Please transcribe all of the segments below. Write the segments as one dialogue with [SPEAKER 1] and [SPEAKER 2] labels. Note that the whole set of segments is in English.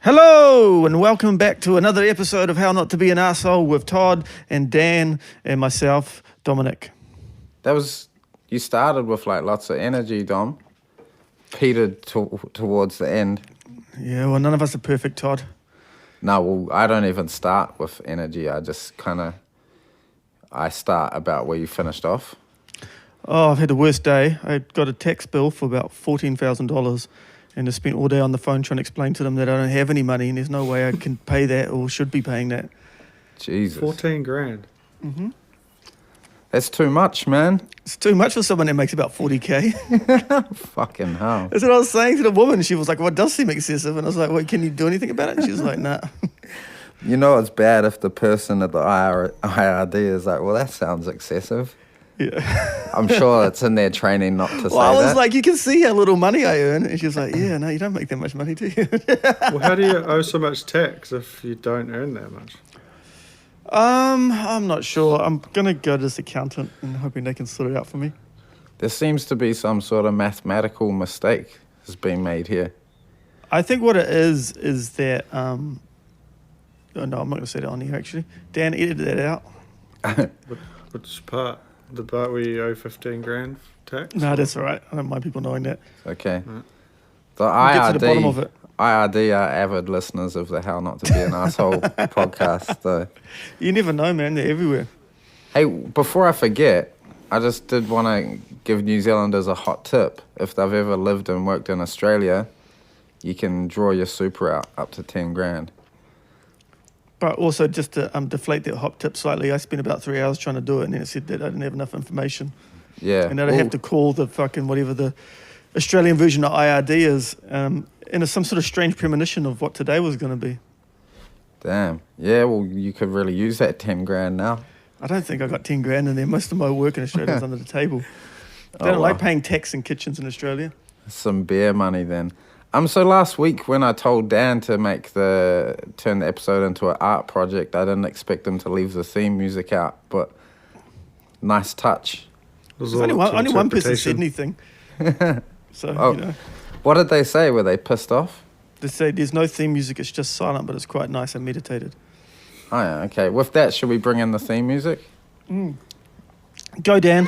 [SPEAKER 1] Hello and welcome back to another episode of How Not to Be an Arsehole with Todd and Dan and myself, Dominic.
[SPEAKER 2] You started with like lots of energy, Dom. Petered towards the end.
[SPEAKER 1] Yeah, well, none of us are perfect, Todd.
[SPEAKER 2] No, well, I don't even start with energy. I just I start about where you finished off.
[SPEAKER 1] Oh, I've had the worst day. I got a tax bill for about $14,000 and I spent all day on the phone trying to explain to them that I don't have any money and there's no way I can pay that or should be paying that.
[SPEAKER 2] Jesus.
[SPEAKER 3] 14 grand.
[SPEAKER 1] Mm-hmm.
[SPEAKER 2] That's too much, man.
[SPEAKER 1] It's too much for someone that makes about 40K.
[SPEAKER 2] Fucking hell.
[SPEAKER 1] That's what I was saying to the woman. She was like, well, it does seem excessive. And I was like, well, can you do anything about it? And she was like, nah.
[SPEAKER 2] You know it's bad if the person at the IRD is like, well, that sounds excessive.
[SPEAKER 1] Yeah.
[SPEAKER 2] I'm sure it's in their training not to say that.
[SPEAKER 1] Well, I was like, you can see how little money I earn. And she was like, yeah, no, you don't make that much money, do you?
[SPEAKER 3] Well, how do you owe so much tax if you don't earn that much?
[SPEAKER 1] I'm not sure. I'm going to go to this accountant and hoping they can sort it out for me.
[SPEAKER 2] There seems to be some sort of mathematical mistake has been made here.
[SPEAKER 1] I think what it is that, oh, no, I'm not going to say that on here, actually. Dan, edit that out.
[SPEAKER 3] Which part? The part where you owe 15 grand tax?
[SPEAKER 1] No, that's all right. I don't mind people knowing that.
[SPEAKER 2] Okay.
[SPEAKER 3] Right.
[SPEAKER 2] The
[SPEAKER 1] We'll get to the bottom of it.
[SPEAKER 2] IRD are avid listeners of the How Not to Be an Asshole podcast. So.
[SPEAKER 1] You never know, man. They're everywhere.
[SPEAKER 2] Hey, before I forget, I just did want to give New Zealanders a hot tip. If they've ever lived and worked in Australia, you can draw your super out up to 10 grand.
[SPEAKER 1] But also, just to deflate that hot tip slightly, I spent about 3 hours trying to do it, and then it said that I didn't have enough information.
[SPEAKER 2] Yeah.
[SPEAKER 1] And that I have to call the fucking whatever the Australian version of IRD is, and it's some sort of strange premonition of what today was going to be.
[SPEAKER 2] Damn. Yeah, well, you could really use that 10 grand now.
[SPEAKER 1] I don't think I got 10 grand in there. Most of my work in Australia is under the table. They don't like paying tax in kitchens in Australia.
[SPEAKER 2] Some beer money then. So last week when I told Dan to turn the episode into an art project, I didn't expect him to leave the theme music out, but nice touch.
[SPEAKER 1] Only one person said anything. So, you know.
[SPEAKER 2] What did they say? Were they pissed off?
[SPEAKER 1] They say there's no theme music, it's just silent, but it's quite nice and meditated.
[SPEAKER 2] Oh yeah, okay. With that, should we bring in the theme music?
[SPEAKER 1] Go, Dan.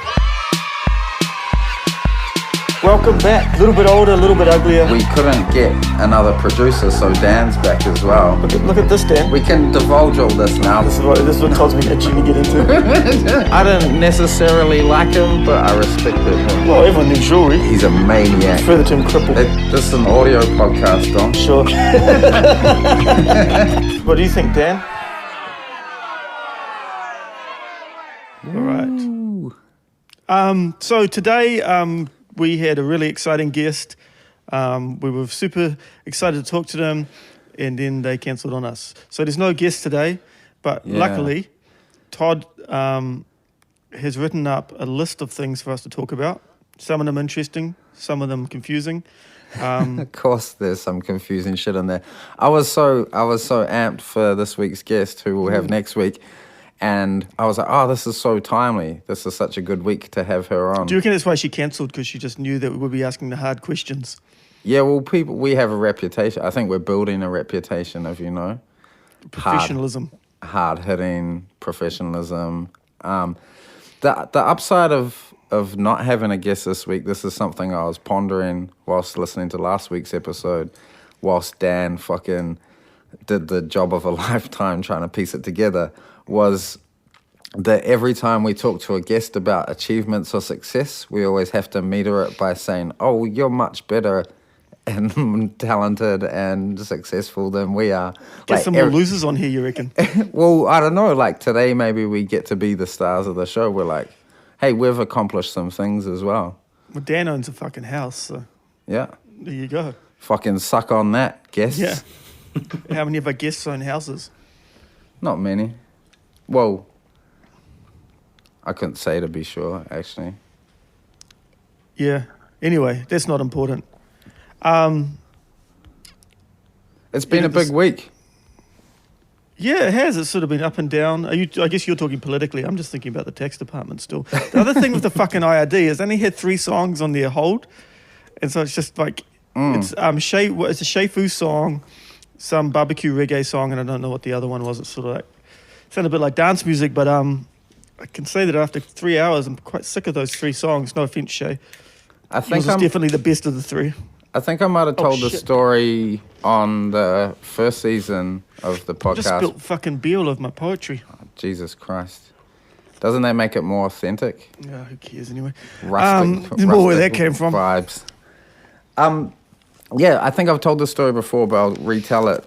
[SPEAKER 1] Welcome back. A little bit older, a little bit uglier.
[SPEAKER 2] We couldn't get another producer, so Dan's back as well.
[SPEAKER 1] Look at this, Dan.
[SPEAKER 2] We can divulge all this now.
[SPEAKER 1] This is what Todd's been itching to get into.
[SPEAKER 2] I don't necessarily like him, but I respected him.
[SPEAKER 1] Well, everyone needs jewelry.
[SPEAKER 2] He's a maniac.
[SPEAKER 1] Further to him, cripple.
[SPEAKER 2] This is an audio podcast, Dom.
[SPEAKER 1] Sure. What do you think, Dan? All right. So today, we had a really exciting guest. We were super excited to talk to them, and then they cancelled on us. So there's no guest today, but luckily, Todd has written up a list of things for us to talk about. Some of them interesting, some of them confusing.
[SPEAKER 2] Of course, there's some confusing shit in there. I was so amped for this week's guest, who we'll have next week. And I was like, oh, this is so timely. This is such a good week to have her on.
[SPEAKER 1] Do you reckon that's why she cancelled? Because she just knew that we would be asking the hard questions?
[SPEAKER 2] Yeah, well, we have a reputation. I think we're building a reputation of,
[SPEAKER 1] Professionalism.
[SPEAKER 2] Hard-hitting professionalism. The upside of not having a guest this week, this is something I was pondering whilst listening to last week's episode, whilst Dan fucking did the job of a lifetime trying to piece it together, was that every time we talk to a guest about achievements or success, we always have to meter it by saying, oh, you're much better and talented and successful than we are.
[SPEAKER 1] Get some more losers on here, you reckon?
[SPEAKER 2] Well, I don't know. Like today, maybe we get to be the stars of the show. We're like, hey, we've accomplished some things as well.
[SPEAKER 1] Well, Dan owns a fucking house, so
[SPEAKER 2] yeah.
[SPEAKER 1] There you go.
[SPEAKER 2] Fucking suck on that, guests.
[SPEAKER 1] Yeah. How many of our guests own houses?
[SPEAKER 2] Not many. Well, I couldn't say to be sure, actually.
[SPEAKER 1] Yeah. Anyway, that's not important.
[SPEAKER 2] It's been a big week.
[SPEAKER 1] Yeah, it has. It's sort of been up and down. I guess you're talking politically. I'm just thinking about the tax department still. The other thing with the fucking IRD is they only had 3 songs on their hold. And so it's just like, it's a Shay Fu song some barbecue reggae song, and I don't know what the other one was. It's sort of like sounded a bit like dance music, but I can say that after 3 hours, I'm quite sick of those 3 songs. No offense, Shay.
[SPEAKER 2] I think
[SPEAKER 1] Yours is definitely the best of the 3.
[SPEAKER 2] I think I might have told the
[SPEAKER 1] shit.
[SPEAKER 2] story on the first season of the
[SPEAKER 1] I just
[SPEAKER 2] podcast.
[SPEAKER 1] spilled fucking beer all over my poetry.
[SPEAKER 2] Jesus Christ. Doesn't that make it more authentic?
[SPEAKER 1] Yeah, who cares anyway?
[SPEAKER 2] Rustic,
[SPEAKER 1] more where that
[SPEAKER 2] rustic
[SPEAKER 1] came from.
[SPEAKER 2] Vibes. Yeah, I think I've told this story before, but I'll retell it.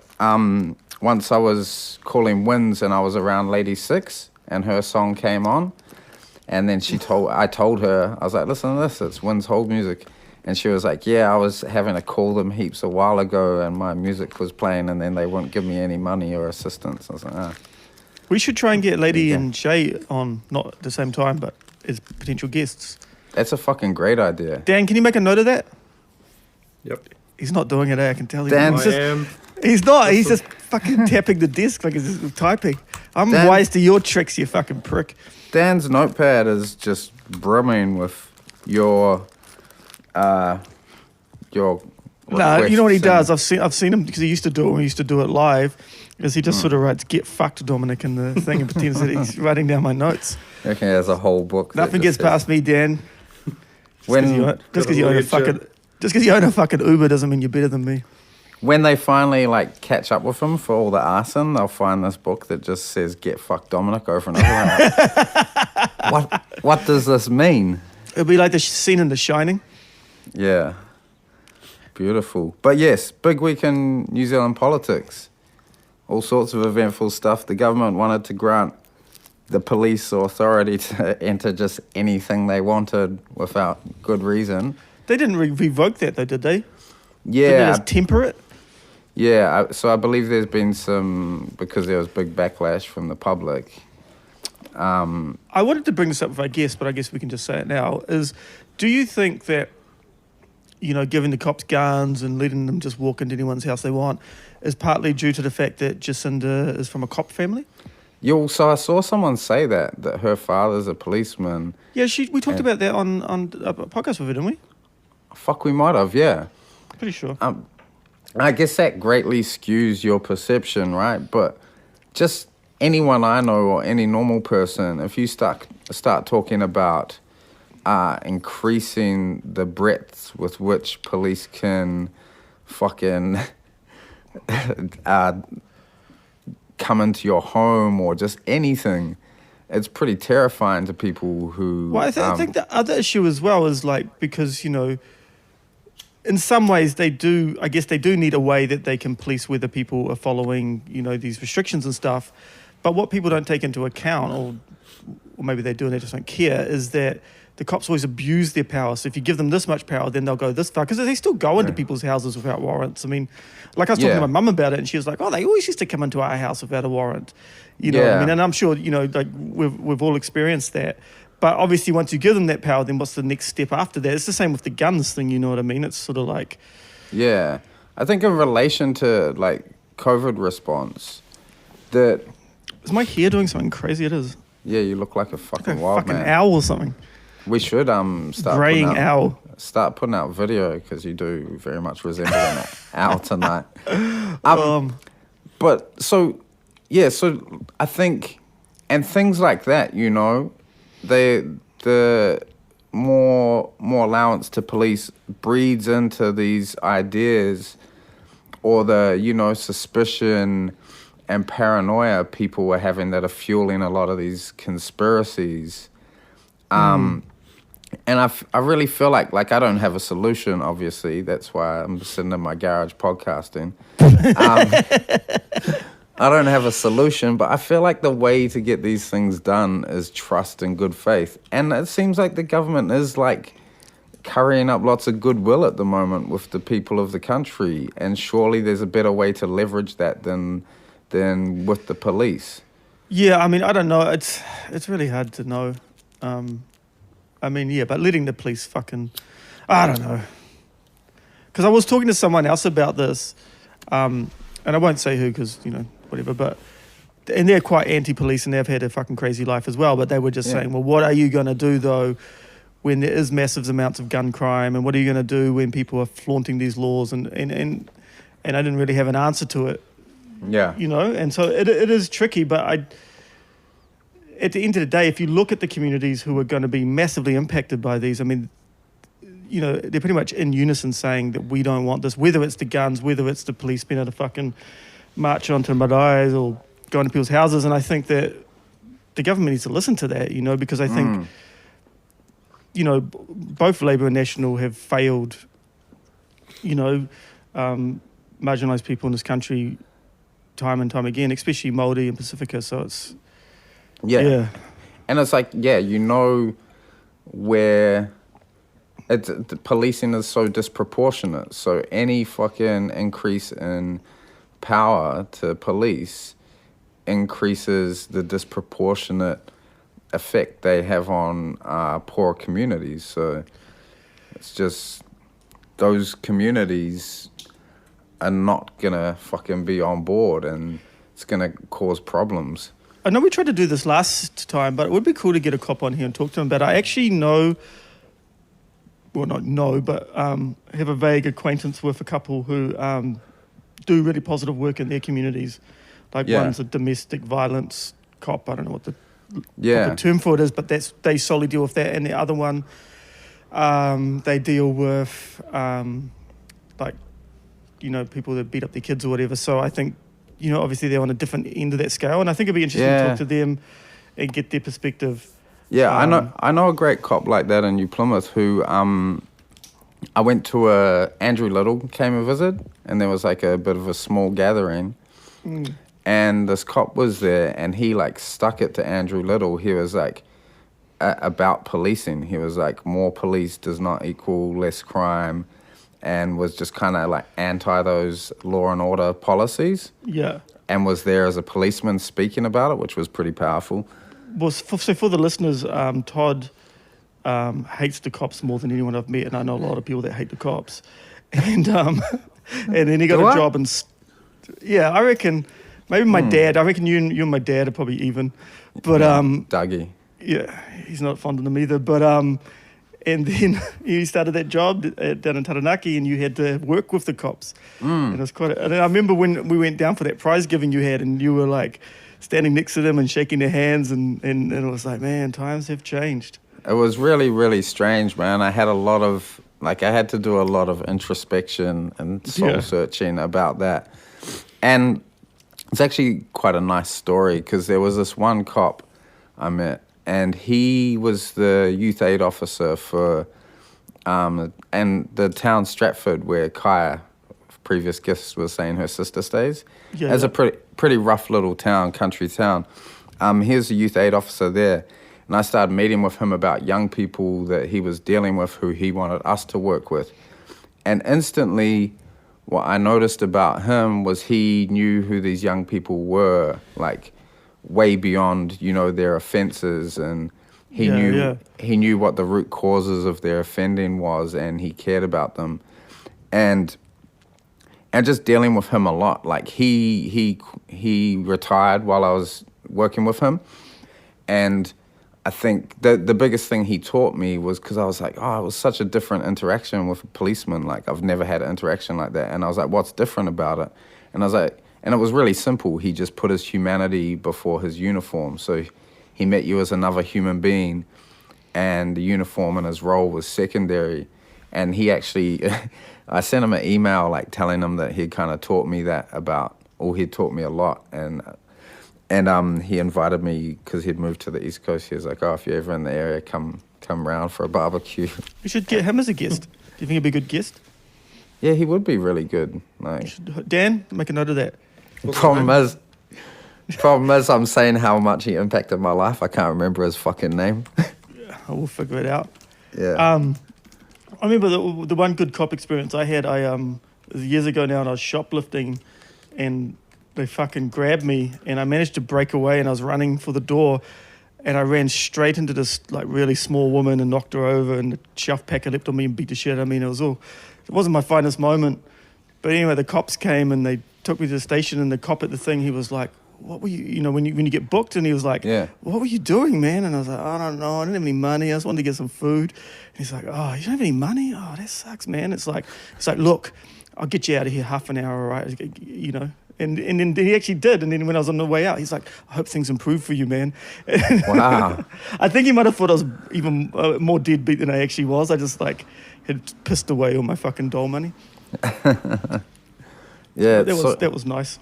[SPEAKER 2] Once I was calling Winds and I was around Lady Six and her song came on. And then I told her, I was like, listen to this, it's Winds hold music. And she was like, yeah, I was having to call them heaps a while ago and my music was playing and then they wouldn't give me any money or assistance. I was like, ah.
[SPEAKER 1] We should try and get Lady
[SPEAKER 2] Yeah.
[SPEAKER 1] and Shay on, not at the same time, but as potential guests.
[SPEAKER 2] That's a fucking great idea.
[SPEAKER 1] Dan, can you make a note of that?
[SPEAKER 3] Yep.
[SPEAKER 1] He's not doing it, I can tell you.
[SPEAKER 2] Dan-
[SPEAKER 1] He's
[SPEAKER 3] I
[SPEAKER 1] just,
[SPEAKER 3] am.
[SPEAKER 1] he's not. He's just fucking tapping the desk like he's just typing. I'm
[SPEAKER 2] Dan-
[SPEAKER 1] wise to your tricks, you fucking prick.
[SPEAKER 2] Dan's notepad is just brimming with your
[SPEAKER 1] No, you know what he
[SPEAKER 2] requests
[SPEAKER 1] does?
[SPEAKER 2] and-
[SPEAKER 1] I've seen him because he used to do it when we used to do it live. Is he just sort of writes "Get fucked, Dominic" in the thing and pretends that he's writing down my notes.
[SPEAKER 2] Okay, there's a whole book. that
[SPEAKER 1] Nothing
[SPEAKER 2] just
[SPEAKER 1] gets past me, Dan.
[SPEAKER 2] When
[SPEAKER 1] Just because you own a fucking Uber doesn't mean you're better than me.
[SPEAKER 2] when they finally like catch up with him for all the arson, they'll find this book that just says "Get fucked, Dominic" over and over. What does this mean?
[SPEAKER 1] It'll be like the scene in The Shining.
[SPEAKER 2] Yeah, beautiful. But yes, big week in New Zealand politics. All sorts of eventful stuff. The government wanted to grant the police authority to enter just anything they wanted without good reason.
[SPEAKER 1] They didn't revoke that though, did they? Did they
[SPEAKER 2] Yeah,
[SPEAKER 1] just temper it?
[SPEAKER 2] yeah. So I believe there's been some, because there was big backlash from the public.
[SPEAKER 1] I wanted to bring this up with our guest, but I guess we can just say it now. Do you think that, you know, giving the cops guns and letting them just walk into anyone's house they want is partly due to the fact that Jacinda is from a cop family?
[SPEAKER 2] So I saw someone say that her father's a policeman.
[SPEAKER 1] Yeah, we talked
[SPEAKER 2] Yeah.
[SPEAKER 1] about that on a podcast with her, didn't we?
[SPEAKER 2] Fuck, we might have, yeah.
[SPEAKER 1] Pretty sure.
[SPEAKER 2] I guess that greatly skews your perception, right? But just anyone I know or any normal person, if you start talking about increasing the breadth with which police can fucking come into your home or just anything, it's pretty terrifying to people who...
[SPEAKER 1] Well, I think the other issue as well is like, because, you know, in some ways they do need a way that they can police whether people are following, you know, these restrictions and stuff. But what people don't take into account, or maybe they do and they just don't care, is that the cops always abuse their power. So if you give them this much power, then they'll go this far. Because they still go into people's houses without warrants. I mean, like I was talking to my mum about it, and she was like, oh, they always used to come into our house without a warrant. You know what I mean? And I'm sure, you know, like we've all experienced that. But obviously once you give them that power, then what's the next step after that? It's the same with the guns thing, you know what I mean? It's sort of like...
[SPEAKER 2] Yeah. I think in relation to, like, COVID response, that...
[SPEAKER 1] Is my hair doing something crazy? It is.
[SPEAKER 2] Yeah, you look like a fucking
[SPEAKER 1] Like a
[SPEAKER 2] wild
[SPEAKER 1] fucking
[SPEAKER 2] man.
[SPEAKER 1] owl or something.
[SPEAKER 2] We should start
[SPEAKER 1] Graying
[SPEAKER 2] putting out,
[SPEAKER 1] owl.
[SPEAKER 2] Start putting out video, because you do very much resemble an owl tonight. But so I think, and things like that, you know, the more allowance to police breeds into these ideas, or the, you know, suspicion and paranoia people were having that are fueling a lot of these conspiracies. And I really feel like I don't have a solution, obviously. That's why I'm sitting in my garage podcasting. I don't have a solution, but I feel like the way to get these things done is trust and good faith. And it seems like the government is like currying up lots of goodwill at the moment with the people of the country. And surely there's a better way to leverage that than with the police.
[SPEAKER 1] Yeah, I mean, I don't know. It's really hard to know. I mean, yeah, but letting the police fucking... I don't know. Because I was talking to someone else about this, and I won't say who because, you know, whatever, but... And they're quite anti-police and they've had a fucking crazy life as well, but they were just saying, well, what are you going to do, though, when there is massive amounts of gun crime, and what are you going to do when people are flaunting these laws? And and I didn't really have an answer to it.
[SPEAKER 2] Yeah.
[SPEAKER 1] You know, and so it is tricky, but at the end of the day, if you look at the communities who are going to be massively impacted by these, I mean, you know, they're pretty much in unison saying that we don't want this, whether it's the guns, whether it's the police being able to fucking march onto maraes or go into people's houses. And I think that the government needs to listen to that, you know, because I think, you know, both Labour and National have failed, you know, marginalised people in this country time and time again, especially Māori and Pacifica. So it's yeah.
[SPEAKER 2] And it's like, yeah, you know, where the policing is so disproportionate. So any fucking increase in power to police increases the disproportionate effect they have on poor communities. So it's just those communities are not gonna fucking be on board, and it's gonna cause problems.
[SPEAKER 1] I know we tried to do this last time, but it would be cool to get a cop on here and talk to him. But I actually know, well, not know, but have a vague acquaintance with a couple who do really positive work in their communities. Like one's a domestic violence cop. I don't know what the proper term for it is, but they solely deal with that. And the other one, they deal with like, you know, people that beat up their kids or whatever. So I think, you know, obviously they're on a different end of that scale, and I think it'd be interesting to talk to them and get their perspective. Yeah,
[SPEAKER 2] I know a great cop like that in New Plymouth who I went to Andrew Little came and visit, and there was like a bit of a small gathering, and this cop was there, and he like stuck it to Andrew Little. He was like about policing. He was like, more police does not equal less crime, and was just kind of like anti those law and order policies.
[SPEAKER 1] Yeah.
[SPEAKER 2] And was there as a policeman speaking about it, which was pretty powerful.
[SPEAKER 1] Well, so for the listeners, Todd hates the cops more than anyone I've met, and I know a lot of people that hate the cops. And and then he got a job, and I reckon maybe my dad. I reckon you and my dad are probably even, but
[SPEAKER 2] Dougie.
[SPEAKER 1] Yeah, he's not fond of them either. But and then you started that job down in Taranaki, and you had to work with the cops. And it was quite. And I remember when we went down for that prize giving you had, and you were like standing next to them and shaking their hands, and it was like, man, times have changed.
[SPEAKER 2] It was really, really strange, man. I had to do a lot of introspection and soul searching about that. And it's actually quite a nice story, because there was this one cop I met, and he was the youth aid officer for and the town Stratford, where Kaya, previous guest, was saying her sister stays. It's a pretty rough little town, country town. He was a youth aid officer there, and I started meeting with him about young people that he was dealing with who he wanted us to work with. And instantly, what I noticed about him was he knew who these young people were, like way beyond, you know, their offences, and he knew what the root causes of their offending was, and he cared about them. And just dealing with him a lot. Like he retired while I was working with him, and I think the biggest thing he taught me was, because I was like, oh, it was such a different interaction with a policeman. Like, I've never had an interaction like that. And I was like, what's different about it? And I was like, and it was really simple. He just put his humanity before his uniform. So he met you as another human being, and the uniform and his role was secondary. And he actually, I sent him an email like telling him that he'd kind of taught me that he'd taught me a lot. And he invited me, because he'd moved to the East Coast. He was like, oh, if you're ever in the area, come round for a barbecue.
[SPEAKER 1] You should get him as a guest. Do you think he'd be a good guest?
[SPEAKER 2] Yeah, he would be really good. Like,
[SPEAKER 1] Dan, make a note of that.
[SPEAKER 2] Problem is, I'm saying how much he impacted my life. I can't remember his fucking name.
[SPEAKER 1] I will figure it out.
[SPEAKER 2] Yeah.
[SPEAKER 1] I remember the one good cop experience I had. It was years ago now, and I was shoplifting, and they fucking grabbed me, and I managed to break away, and I was running for the door, and I ran straight into this like really small woman and knocked her over, and the shelf packer leapt on me and beat the shit out of me. And it wasn't my finest moment, but anyway, the cops came and they took me to the station, and the cop at the thing, he was like, what were you know, when you get booked? And he was like, what were you doing, man? And I was like, I don't know, I didn't have any money, I just wanted to get some food. And he's like, oh, you don't have any money? Oh, that sucks, man. It's like, look, I'll get you out of here half an hour, all right? You know. And then he actually did. And then when I was on the way out, he's like, I hope things improve for you, man.
[SPEAKER 2] Wow.
[SPEAKER 1] I think he might have thought I was even more deadbeat than I actually was. I just like had pissed away all my fucking dole money.
[SPEAKER 2] Yeah,
[SPEAKER 1] That was nice.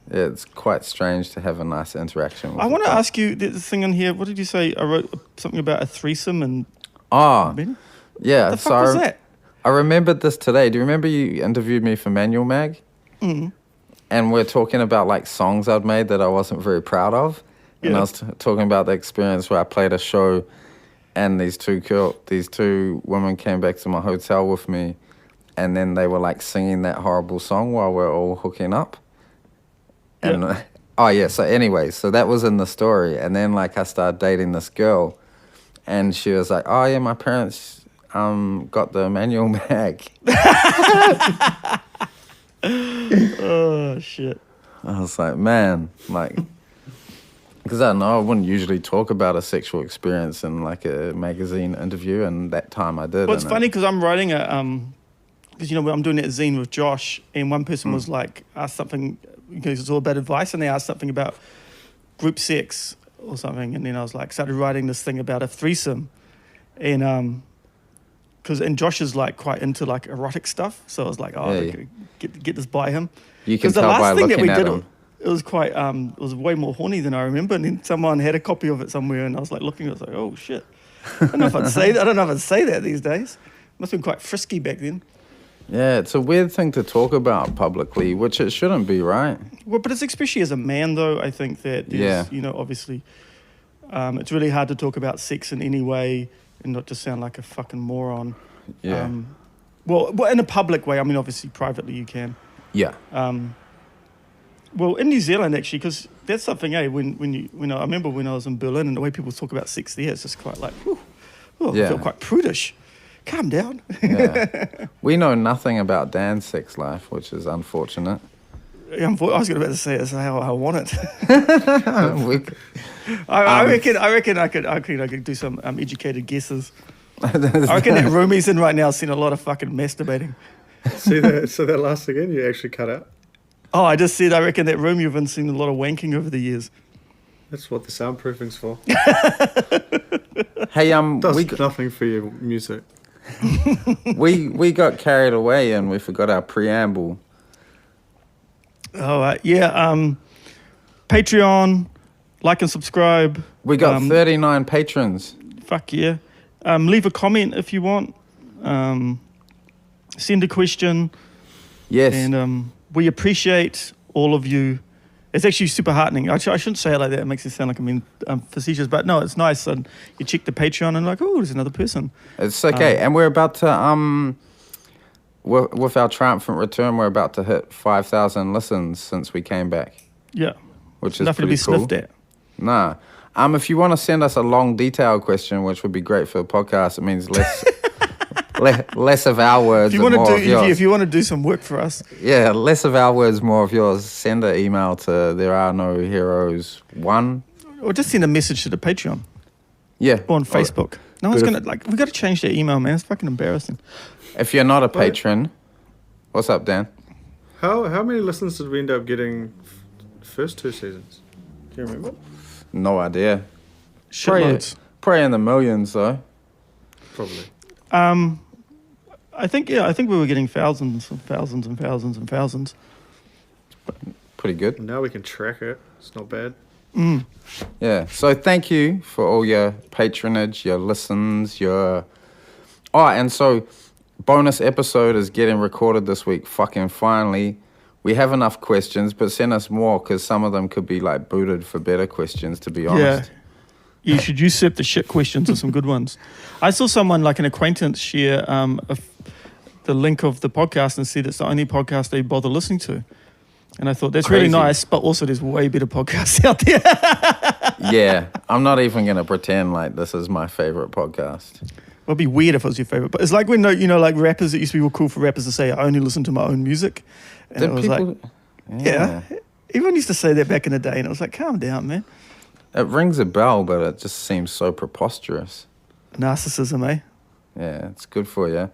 [SPEAKER 2] Yeah, it's quite strange to have a nice interaction with
[SPEAKER 1] I want to
[SPEAKER 2] people.
[SPEAKER 1] ask you the thing in here. What did you say? I wrote something about a threesome and...
[SPEAKER 2] Oh, yeah.
[SPEAKER 1] What the fuck was that?
[SPEAKER 2] I remembered this today. Do you remember you interviewed me for Manual Mag?
[SPEAKER 1] Mm.
[SPEAKER 2] And we're talking about like songs I'd made that I wasn't very proud of. And I was talking about the experience where I played a show and these two women came back to my hotel with me and then they were like singing that horrible song while we're all hooking up. And so anyway, so that was in the story. And then like I started dating this girl and she was like, oh yeah, my parents got the Manual Mag.
[SPEAKER 1] Oh shit!
[SPEAKER 2] I was like, man, like, because I don't know, I wouldn't usually talk about a sexual experience in like a magazine interview, and that time I did.
[SPEAKER 1] Well, it's funny because I'm writing because you know I'm doing that zine with Josh, and one person was like asked something because it's all about advice, and they asked something about group sex or something, and then I was like started writing this thing about a threesome, and and Josh is like quite into like erotic stuff, so I was like, get this by him.
[SPEAKER 2] You can tell by looking at him.
[SPEAKER 1] It was quite it was way more horny than I remember, and then someone had a copy of it somewhere, and I was like looking, I was like, oh shit, I don't know if I'd say that. I don't know if I'd say that these days. Must have been quite frisky back then.
[SPEAKER 2] Yeah, it's a weird thing to talk about publicly, which it shouldn't be, right?
[SPEAKER 1] Well, but it's especially as a man, though. I think that there's, you know, obviously, it's really hard to talk about sex in any way and not just sound like a fucking moron.
[SPEAKER 2] Yeah.
[SPEAKER 1] Well, in a public way. I mean, obviously, privately you can.
[SPEAKER 2] Yeah.
[SPEAKER 1] Well, in New Zealand, actually, because that's something, when I remember when I was in Berlin and the way people talk about sex there, it's just quite like, I feel quite prudish. Calm down.
[SPEAKER 2] Yeah. We know nothing about Dan's sex life, which is unfortunate.
[SPEAKER 1] I was about to say that's how I want it. I reckon I could do some educated guesses. I reckon that room he's in right now has seen a lot of fucking masturbating.
[SPEAKER 3] See that? So that last again, you actually cut out.
[SPEAKER 1] Oh, I just said I reckon that room you've been seeing a lot of wanking over the years.
[SPEAKER 3] That's what the soundproofing's for.
[SPEAKER 2] Hey,
[SPEAKER 3] does nothing for your music.
[SPEAKER 2] we got carried away and we forgot our preamble.
[SPEAKER 1] Oh Patreon, like and subscribe.
[SPEAKER 2] We got 39 patrons.
[SPEAKER 1] Fuck yeah. Leave a comment if you want. Send a question.
[SPEAKER 2] Yes.
[SPEAKER 1] And we appreciate all of you. It's actually super heartening. I shouldn't say it like that. It makes it sound like I'm being facetious. But no, it's nice. And you check the Patreon and like, oh, there's another person.
[SPEAKER 2] It's okay. And we're about to, with our triumphant return, we're about to hit 5,000 listens since we came back. Yeah. Which is
[SPEAKER 1] nothing to be
[SPEAKER 2] cool.
[SPEAKER 1] sniffed at.
[SPEAKER 2] Nah. If you want to send us a long, detailed question, which would be great for the podcast, it means less of our words and more of yours.
[SPEAKER 1] If you want to do some work for us.
[SPEAKER 2] Yeah, less of our words, more of yours. Send an email to ThereAreNoHeroes1.
[SPEAKER 1] Or just send a message to the Patreon.
[SPEAKER 2] Yeah.
[SPEAKER 1] Or on Facebook. No one's going to, we got to change their email, man. It's fucking embarrassing.
[SPEAKER 2] If you're not a patron, what's up, Dan?
[SPEAKER 3] How many listens did we end up getting first 2 seasons? Do you remember?
[SPEAKER 2] No idea.
[SPEAKER 1] Shitloads.
[SPEAKER 2] Probably in the millions, though.
[SPEAKER 3] Probably.
[SPEAKER 1] I think we were getting thousands and thousands and thousands and thousands.
[SPEAKER 2] Pretty good.
[SPEAKER 3] Now we can track it. It's not bad.
[SPEAKER 1] Mm.
[SPEAKER 2] Yeah. So thank you for all your patronage, your listens, and so bonus episode is getting recorded this week. Fucking finally. We have enough questions, but send us more because some of them could be like booted for better questions, to be honest.
[SPEAKER 1] Yeah. You should usurp the shit questions or some good ones. I saw someone, like an acquaintance, share the link of the podcast and said it's the only podcast they bother listening to. And I thought, that's
[SPEAKER 2] Crazy.
[SPEAKER 1] really nice, but also there's way better podcasts out there.
[SPEAKER 2] Yeah, I'm not even going to pretend like this is my favorite podcast.
[SPEAKER 1] It'd be weird if it was your favorite. But it's like when, like rappers, it used to be real cool for rappers to say, I only listen to my own music. And it was like, yeah. Everyone used to say that back in the day, and it was like, calm down, man.
[SPEAKER 2] It rings a bell, but it just seems so preposterous.
[SPEAKER 1] Narcissism, eh?
[SPEAKER 2] Yeah, it's good for you.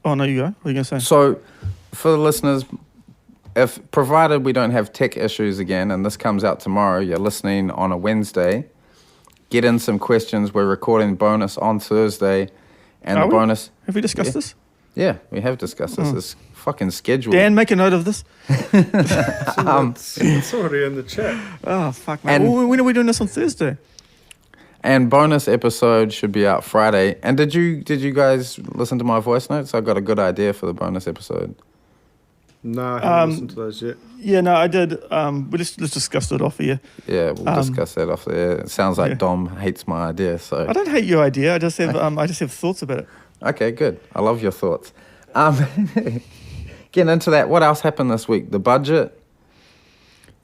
[SPEAKER 1] Oh, no, you go. What are you going to say?
[SPEAKER 2] So, for the listeners, if provided we don't have tech issues again, and this comes out tomorrow, you're listening on a Wednesday, get in some questions. We're recording bonus on Thursday, and
[SPEAKER 1] Are
[SPEAKER 2] the
[SPEAKER 1] we?
[SPEAKER 2] bonus.
[SPEAKER 1] Have we discussed this?
[SPEAKER 2] Yeah, we have discussed this. It's fucking scheduled.
[SPEAKER 1] Dan, make a note of this.
[SPEAKER 3] It's already in the chat.
[SPEAKER 1] Oh, fuck, man.
[SPEAKER 2] And-
[SPEAKER 1] Well, when are we doing this on Thursday?
[SPEAKER 2] And bonus episode should be out Friday. And did you guys listen to my voice notes? I got a good idea for the bonus episode.
[SPEAKER 3] No, I haven't listened to those yet.
[SPEAKER 1] Yeah, no, I did. Let's discuss it off here.
[SPEAKER 2] Yeah, we'll discuss that off there. It sounds like
[SPEAKER 1] yeah.
[SPEAKER 2] Dom hates my idea, so
[SPEAKER 1] I don't hate your idea. I just have thoughts about it.
[SPEAKER 2] okay, good. I love your thoughts. Getting into that, what else happened this week? The budget.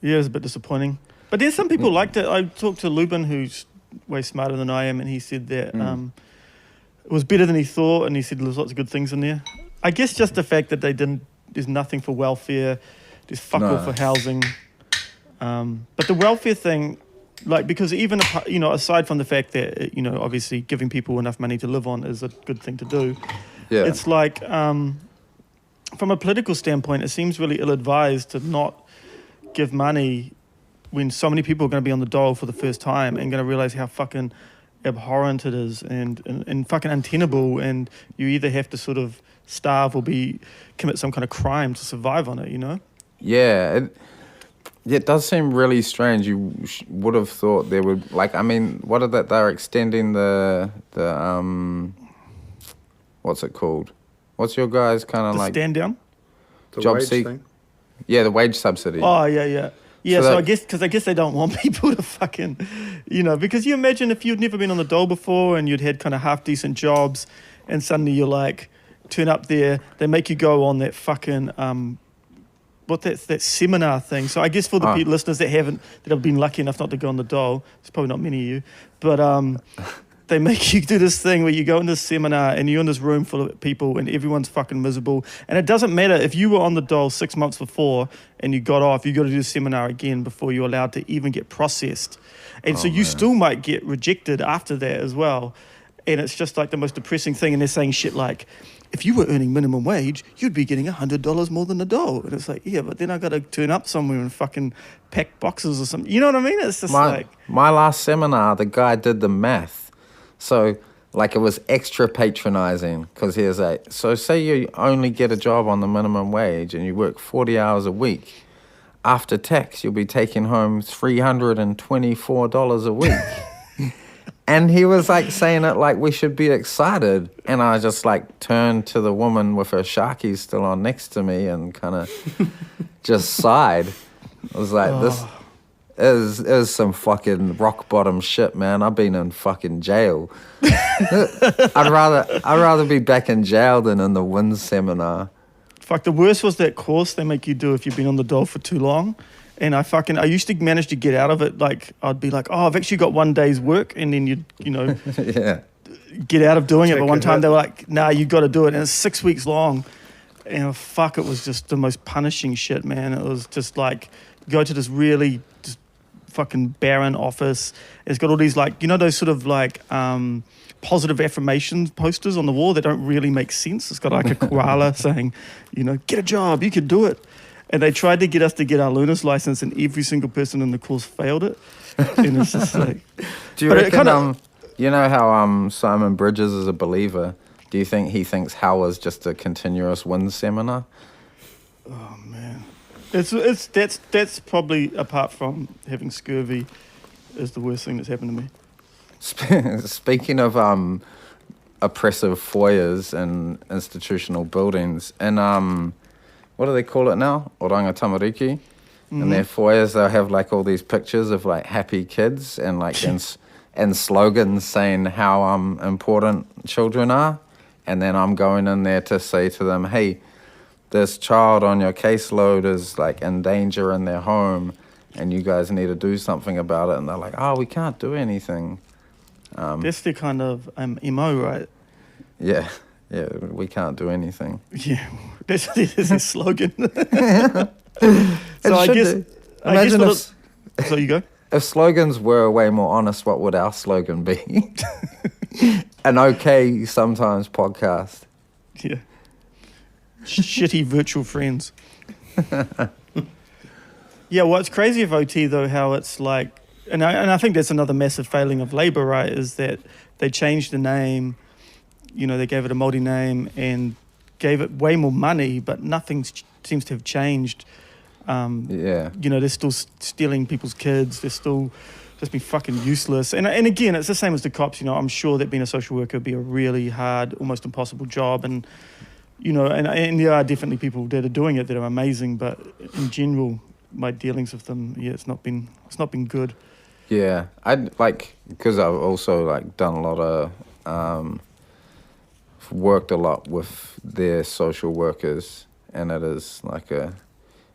[SPEAKER 1] Yeah, it was a bit disappointing. But there's some people liked it. I talked to Lubin, who's way smarter than I am, and he said that it was better than he thought, and he said there's lots of good things in there. I guess just the fact that there's nothing for welfare, there's fuck all for housing. But the welfare thing, like, because even, aside from the fact that, obviously giving people enough money to live on is a good thing to do,
[SPEAKER 2] Yeah.
[SPEAKER 1] it's like, from a political standpoint, it seems really ill-advised to not give money when so many people are going to be on the dole for the first time and going to realize how fucking abhorrent it is and fucking untenable, and you either have to sort of starve or commit some kind of crime to survive on it,
[SPEAKER 2] Yeah, it does seem really strange. You would have thought there would, what are that? They're extending the what's it called? What's your guys kind of
[SPEAKER 1] The
[SPEAKER 2] like
[SPEAKER 1] stand down?
[SPEAKER 3] The
[SPEAKER 2] job
[SPEAKER 3] wage
[SPEAKER 2] seek?
[SPEAKER 3] thing.
[SPEAKER 2] Yeah, the wage subsidy.
[SPEAKER 1] Oh, yeah. Yeah,
[SPEAKER 2] So
[SPEAKER 1] so
[SPEAKER 2] that-
[SPEAKER 1] I guess they don't want people to fucking, because you imagine if you'd never been on the dole before and you'd had kind of half decent jobs, and suddenly you're like, turn up there, they make you go on that fucking that seminar thing. So I guess for the listeners that have been lucky enough not to go on the dole, there's probably not many of you, but they make you do this thing where you go in this seminar and you're in this room full of people and everyone's fucking miserable. And it doesn't matter if you were on the dole 6 months before and you got off, you got to do the seminar again before you're allowed to even get processed. And so you still might get rejected after that as well. And it's just like the most depressing thing. And they're saying shit like, if you were earning minimum wage, you'd be getting $100 more than a dole. And it's like, yeah, but then I got to turn up somewhere and fucking pack boxes or something. You know what I mean? It's just
[SPEAKER 2] my last seminar, the guy did the math. So, it was extra patronizing because he was like, so say you only get a job on the minimum wage and you work 40 hours a week. After tax, you'll be taking home $324 a week. And he was saying it like we should be excited. And I just turned to the woman with her Sharkies still on next to me and kind of just sighed. I was like, this is some fucking rock bottom shit, man. I've been in fucking jail. I'd rather be back in jail than in the WINS seminar.
[SPEAKER 1] Fuck, the worst was that course they make you do if you've been on the dole for too long. And I used to manage to get out of it. I'd be like, oh, I've actually got 1 day's work. And then you'd,
[SPEAKER 2] Yeah.
[SPEAKER 1] get out of doing it.
[SPEAKER 3] Take
[SPEAKER 1] But one
[SPEAKER 3] a
[SPEAKER 1] time
[SPEAKER 3] hit.
[SPEAKER 1] they were like, nah, you got to do it. And it's 6 weeks long. And fuck, it was just the most punishing shit, man. It was just like, go to this really just fucking barren office. It's got all these those sort of positive affirmation posters on the wall that don't really make sense. It's got a koala saying, get a job, you can do it. And they tried to get us to get our learner's license, and every single person in the course failed it. And it's just like...
[SPEAKER 2] Do you reckon, you know how Simon Bridges is a believer? Do you think he thinks Hell is just a continuous WINS seminar?
[SPEAKER 1] Oh, man. That's probably, apart from having scurvy, is the worst thing that's happened to me.
[SPEAKER 2] Speaking of oppressive foyers and institutional buildings, and what do they call it now? Oranga Tamariki.
[SPEAKER 1] Mm-hmm.
[SPEAKER 2] And their foyers, they'll have all these pictures of happy kids and and slogans saying how important children are. And then I'm going in there to say to them, hey, this child on your caseload is in danger in their home and you guys need to do something about it. And they're like, oh, we can't do anything.
[SPEAKER 1] That's the kind of MO, right?
[SPEAKER 2] Yeah, we can't do anything.
[SPEAKER 1] Yeah, that's his slogan. So
[SPEAKER 2] Imagine if
[SPEAKER 1] so you go.
[SPEAKER 2] If slogans were way more honest, what would our slogan be? An okay sometimes podcast.
[SPEAKER 1] Yeah. shitty virtual friends. Yeah, what's crazy of OT though, how it's like, and I think that's another massive failing of Labour, right? Is that they changed the name, they gave it a Māori name and gave it way more money, but nothing seems to have changed. They're still stealing people's kids. They're still just being fucking useless. And again, it's the same as the cops. I'm sure that being a social worker would be a really hard, almost impossible job. And and there are definitely people that are doing it that are amazing. But in general, my dealings with them, it's not been good.
[SPEAKER 2] Yeah, because I've also done a lot of worked a lot with their social workers, and it is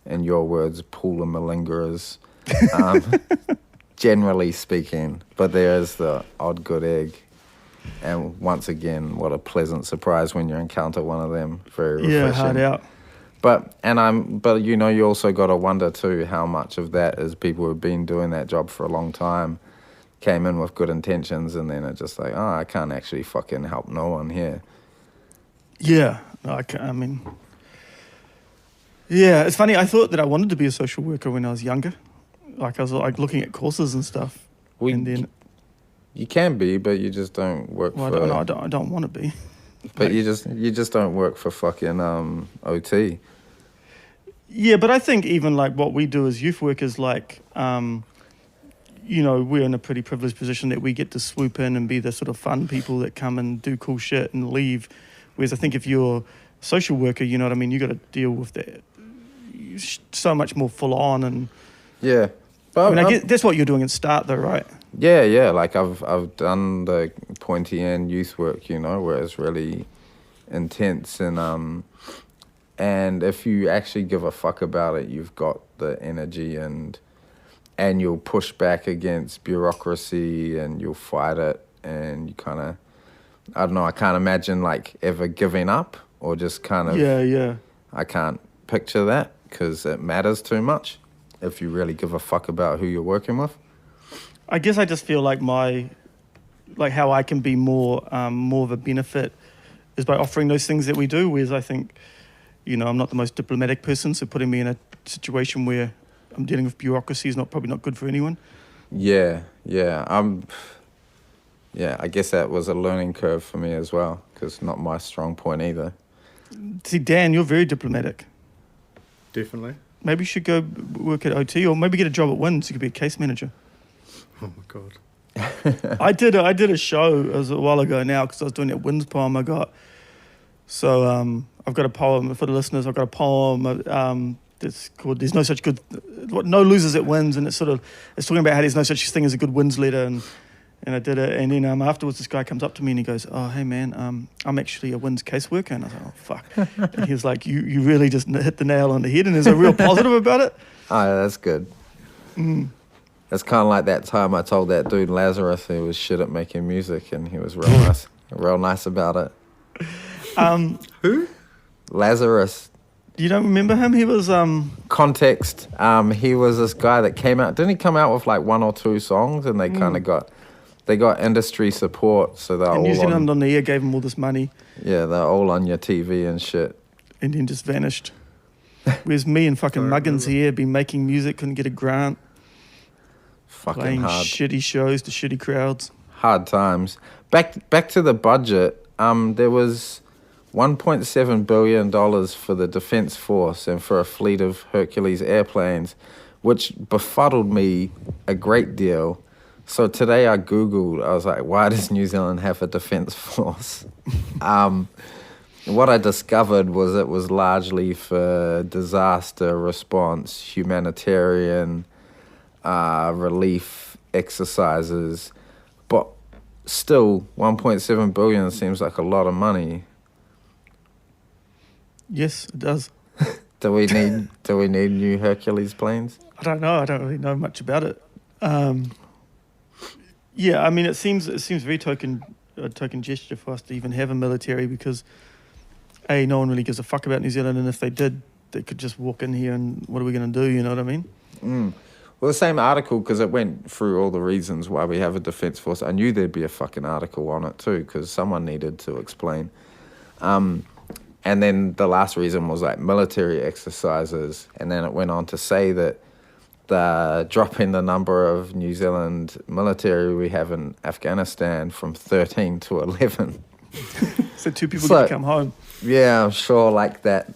[SPEAKER 2] in your words, pool of malingerers, generally speaking. But there is the odd good egg. And once again, what a pleasant surprise when you encounter one of them. Very refreshing.
[SPEAKER 1] Yeah, hard out.
[SPEAKER 2] But you also got to wonder too how much of that is people who've been doing that job for a long time, came in with good intentions, and then are just I can't actually fucking help no one here.
[SPEAKER 1] Yeah, yeah, it's funny. I thought that I wanted to be a social worker when I was younger. I was looking at courses and stuff. And then
[SPEAKER 2] you can be, but you just don't work for.
[SPEAKER 1] I don't want to be.
[SPEAKER 2] But you just don't work for fucking OT.
[SPEAKER 1] Yeah, but I think even what we do as youth workers, we're in a pretty privileged position that we get to swoop in and be the sort of fun people that come and do cool shit and leave. Whereas I think if you're a social worker, you know what I mean, you got to deal with that so much more full on. And
[SPEAKER 2] yeah, but
[SPEAKER 1] I guess that's what you're doing at Start though, right?
[SPEAKER 2] Yeah. I've done the pointy end youth work, where it's really intense and if you actually give a fuck about it, you've got the energy and you'll push back against bureaucracy and you'll fight it, and you kind of, I don't know, I can't imagine ever giving up or just kind of.
[SPEAKER 1] Yeah.
[SPEAKER 2] I can't picture that because it matters too much if you really give a fuck about who you're working with.
[SPEAKER 1] I guess I just feel how I can be more of a benefit is by offering those things that we do, whereas I think, I'm not the most diplomatic person, so putting me in a situation where I'm dealing with bureaucracy is probably not good for anyone.
[SPEAKER 2] Yeah. I guess that was a learning curve for me as well, because not my strong point either.
[SPEAKER 1] See, Dan, you're very diplomatic.
[SPEAKER 3] Definitely.
[SPEAKER 1] Maybe you should go work at OT, or maybe get a job at WINS. You could be a case manager.
[SPEAKER 3] Oh my God.
[SPEAKER 1] I did a show a while ago now because I was doing that WINS poem I got. So I've got a poem for the listeners. I've got a poem that's called "There's No Such Good, No Losers at WINS," and it's talking about how there's no such thing as a good WINS leader. And I did it, and then afterwards this guy comes up to me and he goes, "Oh, hey man, I'm actually a WINS caseworker." And I was like, "Oh fuck!" And he was like, "You really just hit the nail on the head," and there's a real positive about it.
[SPEAKER 2] Oh, yeah, that's good. It's kind of like that time I told that dude Lazarus who was shit at making music, and he was real nice about it.
[SPEAKER 3] Who?
[SPEAKER 2] Lazarus.
[SPEAKER 1] You don't remember him? He was
[SPEAKER 2] Context. He was this guy that came out. Didn't he come out with one or two songs, and they kind of got industry support, so they're all
[SPEAKER 1] New Zealand on the Air gave him all this money.
[SPEAKER 2] Yeah, they're all on your TV and shit.
[SPEAKER 1] And then just vanished. Whereas me and fucking Muggins here been making music, couldn't get a grant.
[SPEAKER 2] Fucking
[SPEAKER 1] playing
[SPEAKER 2] hard.
[SPEAKER 1] Shitty shows to shitty crowds.
[SPEAKER 2] Hard times. Back to the budget. There was $1.7 billion for the Defence Force and for a fleet of Hercules airplanes, which befuddled me a great deal. So today I Googled, I was like, why does New Zealand have a Defence Force? What I discovered was it was largely for disaster response, humanitarian relief exercises. But still, 1.7 billion seems like a lot of money.
[SPEAKER 1] Yes, it does.
[SPEAKER 2] Do we need new Hercules planes?
[SPEAKER 1] I don't know. I don't really know much about it. Yeah, I mean, it seems very token gesture for us to even have a military because, A, no one really gives a fuck about New Zealand, and if they did, they could just walk in here and what are we going to do, you know what I mean?
[SPEAKER 2] Well, the same article, because it went through all the reasons why we have a Defence Force. I knew there'd be a fucking article on it too, because someone needed to explain. And then the last reason was like military exercises. And then it went on to say that the dropping the number of New Zealand military we have in Afghanistan from 13 to 11.
[SPEAKER 1] So 2 people get to come home.
[SPEAKER 2] Yeah, I'm sure like that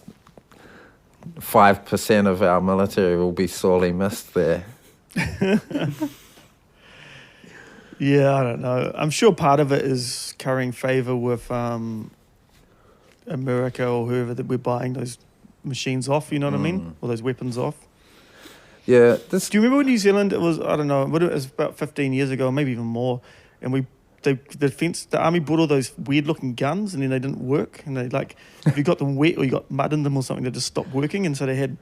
[SPEAKER 2] 5% of our military will be sorely missed there.
[SPEAKER 1] Yeah, I don't know. I'm sure part of it is currying favour with America or whoever that we're buying those machines off, you know what I mean? Or those weapons off.
[SPEAKER 2] Yeah.
[SPEAKER 1] Do you remember when New Zealand, it was, I don't know, it was about 15 years ago, maybe even more, and the army bought all those weird looking guns and then they didn't work, and they like, if you got them wet or you got mud in them or something, they just stopped working, and so they had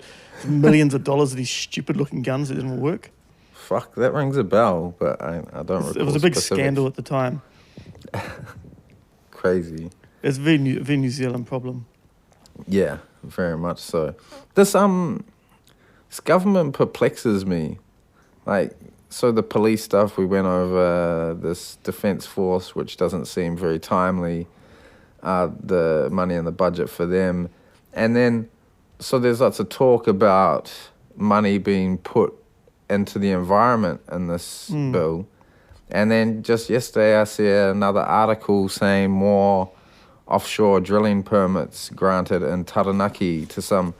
[SPEAKER 1] millions of dollars of these stupid looking guns that didn't work.
[SPEAKER 2] Fuck, that rings a bell, but I don't recall.
[SPEAKER 1] It was a big
[SPEAKER 2] specifics.
[SPEAKER 1] scandal at the time.
[SPEAKER 2] Crazy.
[SPEAKER 1] It's a very New Zealand problem.
[SPEAKER 2] Yeah, very much so. This government perplexes me. Like, so the police stuff, we went over this defence force, which doesn't seem very timely, the money in the budget for them. And then, so there's lots of talk about money being put into the environment in this bill. And then just yesterday I see another article saying more offshore drilling permits granted in Taranaki to some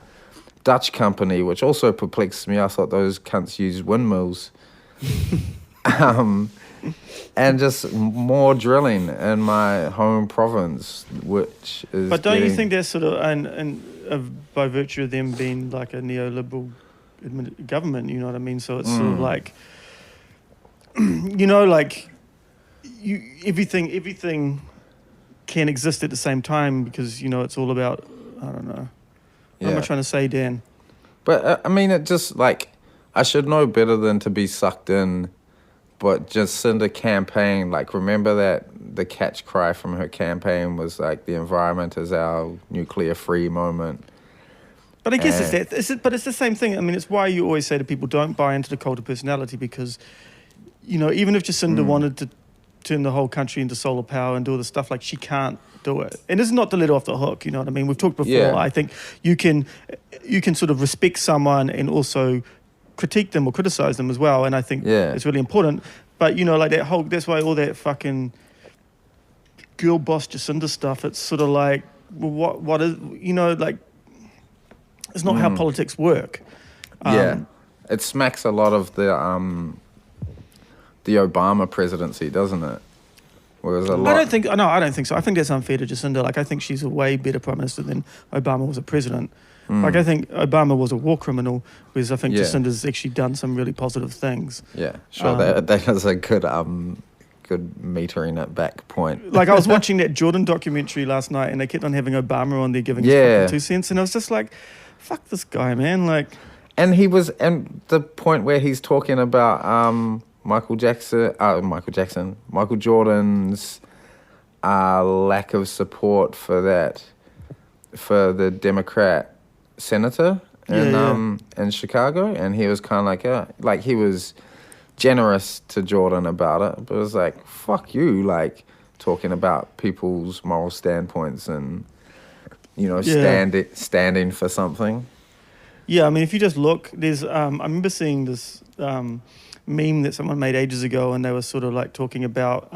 [SPEAKER 2] Dutch company, which also perplexed me. I thought those cunts used windmills. And just more drilling in my home province, which is.
[SPEAKER 1] But don't you think that's sort of, and by virtue of them being like a neoliberal government, you know what I mean? So it's sort of like, you know, like everything can exist at the same time because, you know, it's all about, I don't know. What am I trying to say, Dan?
[SPEAKER 2] But I mean, it just like, I should know better than to be sucked in, but Jacinda campaign, like, remember that the catch cry from her campaign was like, the environment is our nuclear free moment.
[SPEAKER 1] But I guess but it's the same thing. I mean, it's why you always say to people, don't buy into the cult of personality, because, you know, even if Jacinda wanted to turn the whole country into solar power and do all this stuff, like, she can't do it. And this is not to let her off the hook, you know what I mean? We've talked before.
[SPEAKER 2] Yeah.
[SPEAKER 1] I think you can sort of respect someone and also critique them or criticize them as well. And I think it's really important. But, you know, like that's why all that fucking girl boss Jacinda stuff, it's sort of like, well, what is, you know, like, it's not how politics work.
[SPEAKER 2] It smacks a lot of the Obama presidency, doesn't it? Whereas I don't think so. I think that's unfair to Jacinda. Like, I think she's a way better prime minister than Obama was a president. Like, I think Obama was a war criminal, whereas I think Jacinda's actually done some really positive things. Yeah, sure. That is a good metering it back point.
[SPEAKER 1] Like, I was watching that Jordan documentary last night, and they kept on having Obama on there giving his fucking 2 cents, and I was just like, fuck this guy, man. Like,
[SPEAKER 2] and the point where he's talking about Michael Jordan's lack of support for the Democrat senator in Chicago, and he was kind of like he was generous to Jordan about it, but it was like, fuck you, like, talking about people's moral standpoints and, you know, standing for something.
[SPEAKER 1] Yeah, I mean, if you just look, there's I remember seeing this meme that someone made ages ago, and they were sort of like talking about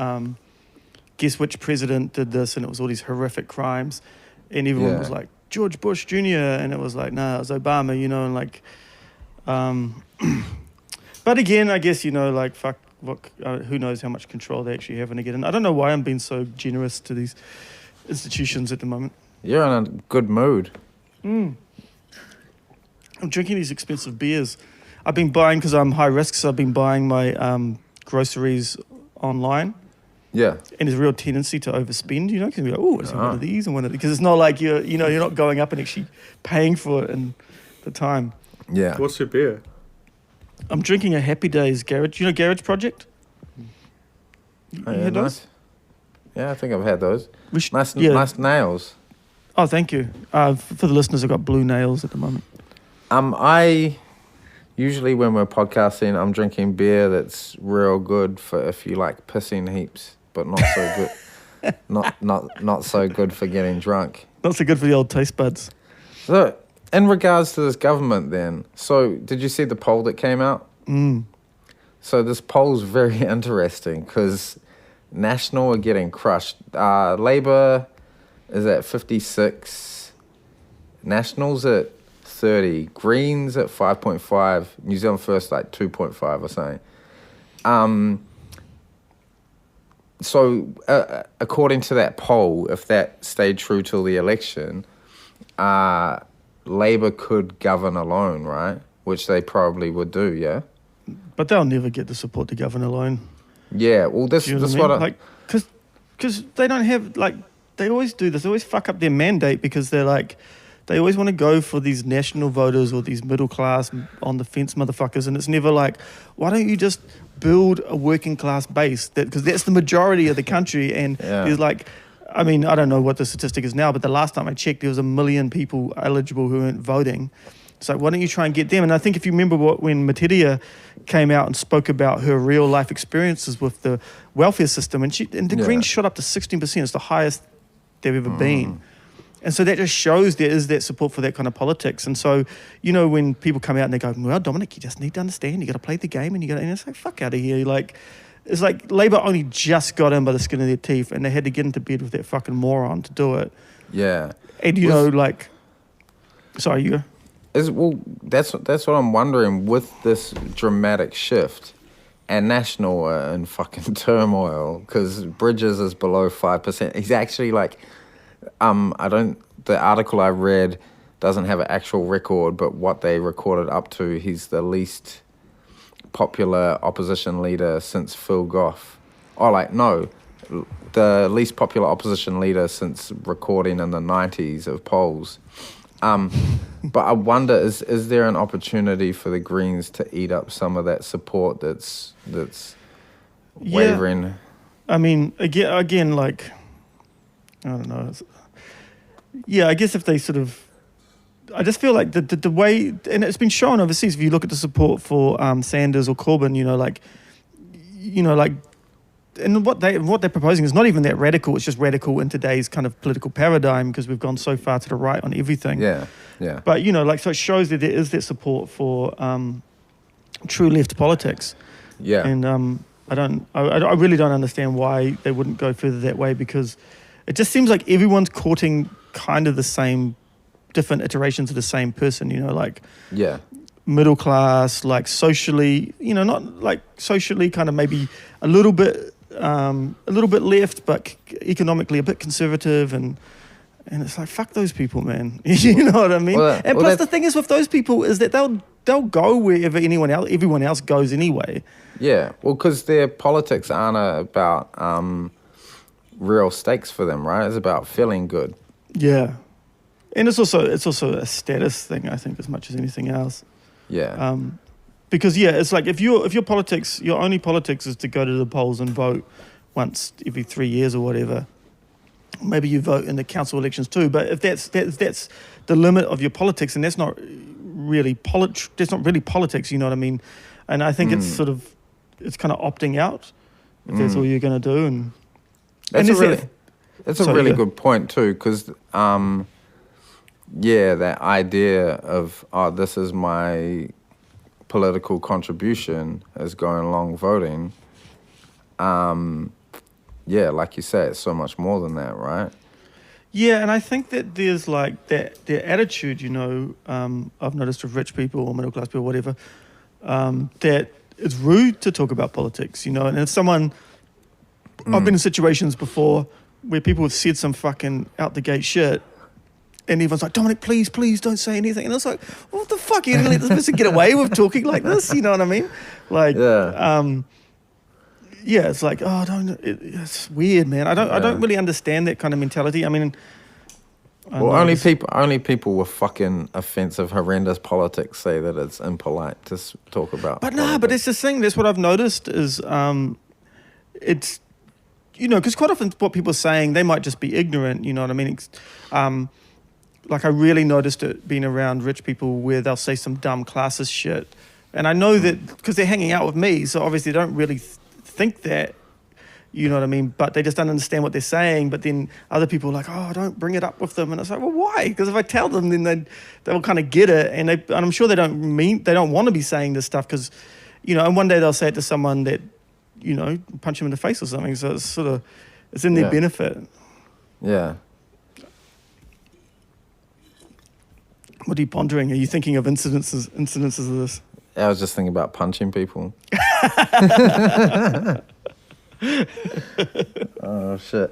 [SPEAKER 1] guess which president did this, and it was all these horrific crimes, and everyone was like, George Bush Jr., and it was like, nah, it was Obama, you know, and like, but again, I guess, you know, like, fuck, look, who knows how much control they actually have in again. And I don't know why I'm being so generous to these institutions at the moment.
[SPEAKER 2] You're in a good mood.
[SPEAKER 1] I'm drinking these expensive beers. I've been buying, because I'm high risk, so I've been buying my groceries online. Yeah. And there's a real tendency to overspend, you know, because you're like, oh, it's one of these and one of these. Because it's not like you're not going up and actually paying for it in the time.
[SPEAKER 3] Yeah. What's your beer?
[SPEAKER 1] I'm drinking a Happy Days Garage. You know Garage Project? You had those?
[SPEAKER 2] Yeah, I think I've had those. Nice nails.
[SPEAKER 1] Oh, thank you. For the listeners, I've got blue nails at the moment.
[SPEAKER 2] I usually, when we're podcasting, I'm drinking beer that's real good for if you like pissing heaps, but not so good. not so good for getting drunk.
[SPEAKER 1] Not so good for the old taste buds.
[SPEAKER 2] So, in regards to this government, then, so did you see the poll that came out? So this poll's very interesting because National are getting crushed. Labour is at 56, National's at 30, Greens at 5.5, New Zealand First like 2.5 or something. So according to that poll, if that stayed true till the election, Labour could govern alone, right? Which they probably would do, yeah?
[SPEAKER 1] But they'll never get the support to govern alone.
[SPEAKER 2] Yeah, well, this
[SPEAKER 1] Do you know
[SPEAKER 2] this
[SPEAKER 1] what I
[SPEAKER 2] what
[SPEAKER 1] mean? Because they don't have, like, they always do this. They always fuck up their mandate because they're like, they always want to go for these national voters or these middle class on the fence motherfuckers. And it's never like, why don't you just build a working class base? Because that's the majority of the country. And there's like, I mean, I don't know what the statistic is now, but the last time I checked, there was 1 million people eligible who weren't voting. So why don't you try and get them? And I think if you remember when Materia came out and spoke about her real life experiences with the welfare system, and the Greens shot up to 16%. It's the highest they've ever been. And so that just shows there is that support for that kind of politics. And so, you know, when people come out and they go, well, Dominic, you just need to understand, you got to play the game, and it's like, fuck out of here. Like, it's like Labour only just got in by the skin of their teeth, and they had to get into bed with that fucking moron to do it.
[SPEAKER 2] Yeah.
[SPEAKER 1] And you know, like, sorry, you go.
[SPEAKER 2] That's what I'm wondering with this dramatic shift, and National are in fucking turmoil because Bridges is below 5%. He's actually like, the article I read doesn't have an actual record, but what they recorded up to, he's the least popular opposition leader since Phil Goff. The least popular opposition leader since recording in the 90s of polls. But I wonder, is there an opportunity for the Greens to eat up some of that support that's wavering?
[SPEAKER 1] I mean, again, like, I don't know. I guess if they sort of, I just feel like the way, and it's been shown overseas, if you look at the support for Sanders or Corbyn, and what they're proposing is not even that radical. It's just radical in today's kind of political paradigm because we've gone so far to the right on everything.
[SPEAKER 2] Yeah.
[SPEAKER 1] But so it shows that there is that support for true left politics.
[SPEAKER 2] Yeah.
[SPEAKER 1] And I really don't understand why they wouldn't go further that way, because it just seems like everyone's courting kind of the same, different iterations of the same person. Middle class, like socially, not like socially kind of maybe a little bit left, but economically a bit conservative, and it's like, fuck those people, man. You know what I mean? Plus the thing is with those people is that they'll go wherever everyone else goes anyway. Yeah,
[SPEAKER 2] well, because their politics aren't about real stakes for them, right? It's about feeling good.
[SPEAKER 1] Yeah, and it's also a status thing, I think, as much as anything else.
[SPEAKER 2] Yeah.
[SPEAKER 1] Because it's like if your politics, your only politics is to go to the polls and vote once every 3 years or whatever. Maybe you vote in the council elections too, but if that's the limit of your politics, and that's not really politics, you know what I mean? And I think it's kind of opting out if that's all you're going to do. And
[SPEAKER 2] that's a really good point too, because that idea of, this is my political contribution as going along voting. Like you say, it's so much more than that, right?
[SPEAKER 1] Yeah, and I think that there's like their attitude, I've noticed with rich people or middle class people, whatever, that it's rude to talk about politics, and if someone, I've been in situations before where people have said some fucking out the gate shit, and everyone's like, Dominic, please don't say anything. And it's like, what the fuck? You're going to let this person get away with talking like this? You know what I mean? Like, it's like, it's weird, man. I don't really understand that kind of mentality. I mean,
[SPEAKER 2] only people with fucking offensive, horrendous politics say that it's impolite to talk about.
[SPEAKER 1] But but it's the thing. That's what I've noticed is, it's, because quite often what people are saying, they might just be ignorant. You know what I mean? Like I really noticed it being around rich people where they'll say some dumb classist shit. And I know that because they're hanging out with me, so obviously they don't really think that, You know what I mean? But they just don't understand what they're saying. But then other people are like, oh, don't bring it up with them. And it's like, well, why? Because if I tell them, then they will kind of get it. And I'm sure they don't want to be saying this stuff because, you know, and one day they'll say it to someone that, you know, punch them in the face or something. So it's in their benefit.
[SPEAKER 2] Yeah.
[SPEAKER 1] What are you pondering? Are you thinking of incidences of this?
[SPEAKER 2] I was just thinking about punching people. Oh shit.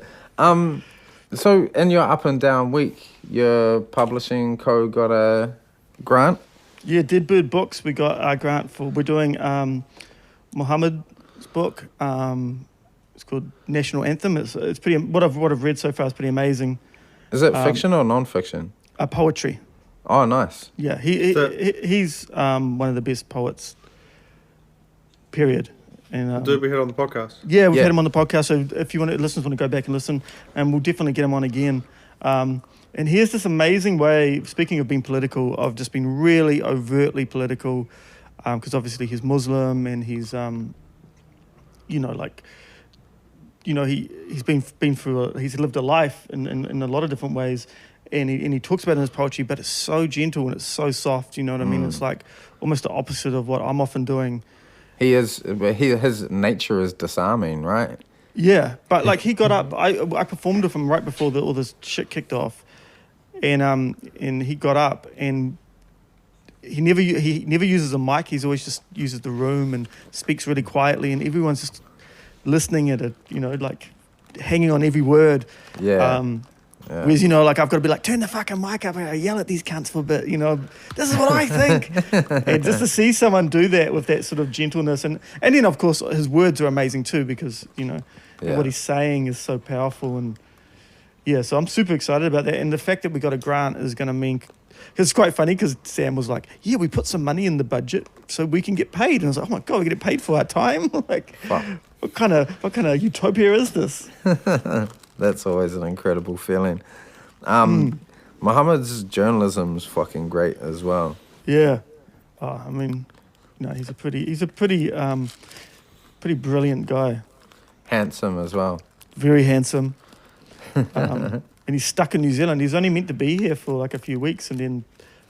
[SPEAKER 2] So in your up and down week, your publishing got a grant?
[SPEAKER 1] Yeah, Dead Bird Books. We got our grant we're doing Muhammad's book. It's called National Anthem. It's pretty. What I've read so far is pretty amazing.
[SPEAKER 2] Is it fiction or non-fiction?
[SPEAKER 1] Poetry.
[SPEAKER 2] Oh, nice.
[SPEAKER 1] Yeah, he's one of the best poets. Period. And
[SPEAKER 3] dude, we had on the podcast.
[SPEAKER 1] Yeah, we've had him on the podcast. So if you listeners want to go back and listen, and we'll definitely get him on again. And here's this amazing way. Speaking of being political, I've just been really overtly political, because obviously he's Muslim and he's he's been through he's lived a life in a lot of different ways. And he talks about it in his poetry, but it's so gentle and it's so soft, you know what I mean? It's like almost the opposite of what I'm often doing.
[SPEAKER 2] His nature is disarming, right?
[SPEAKER 1] Yeah, but like he got up, I performed with him right before all this shit kicked off, and he got up and he never uses a mic. He's always just uses the room and speaks really quietly, and everyone's just listening at it, you know, like hanging on every word.
[SPEAKER 2] Yeah.
[SPEAKER 1] Whereas, you know, like I've got to be like, turn the fucking mic up and I yell at these cunts for a bit, you know, this is what I think. And just to see someone do that with that sort of gentleness. And then, of course, his words are amazing too because, you know, what he's saying is so powerful. And yeah, so I'm super excited about that. And the fact that we got a grant is going to mean, because it's quite funny because Sam was like, yeah, we put some money in the budget so we can get paid. And I was like, oh my God, we get paid for our time? Like, what kind of utopia is this?
[SPEAKER 2] That's always an incredible feeling. Muhammad's journalism's fucking great as well.
[SPEAKER 1] Yeah. I mean, no, he's a pretty brilliant guy.
[SPEAKER 2] Handsome as well.
[SPEAKER 1] Very handsome. And he's stuck in New Zealand. He's only meant to be here for like a few weeks and then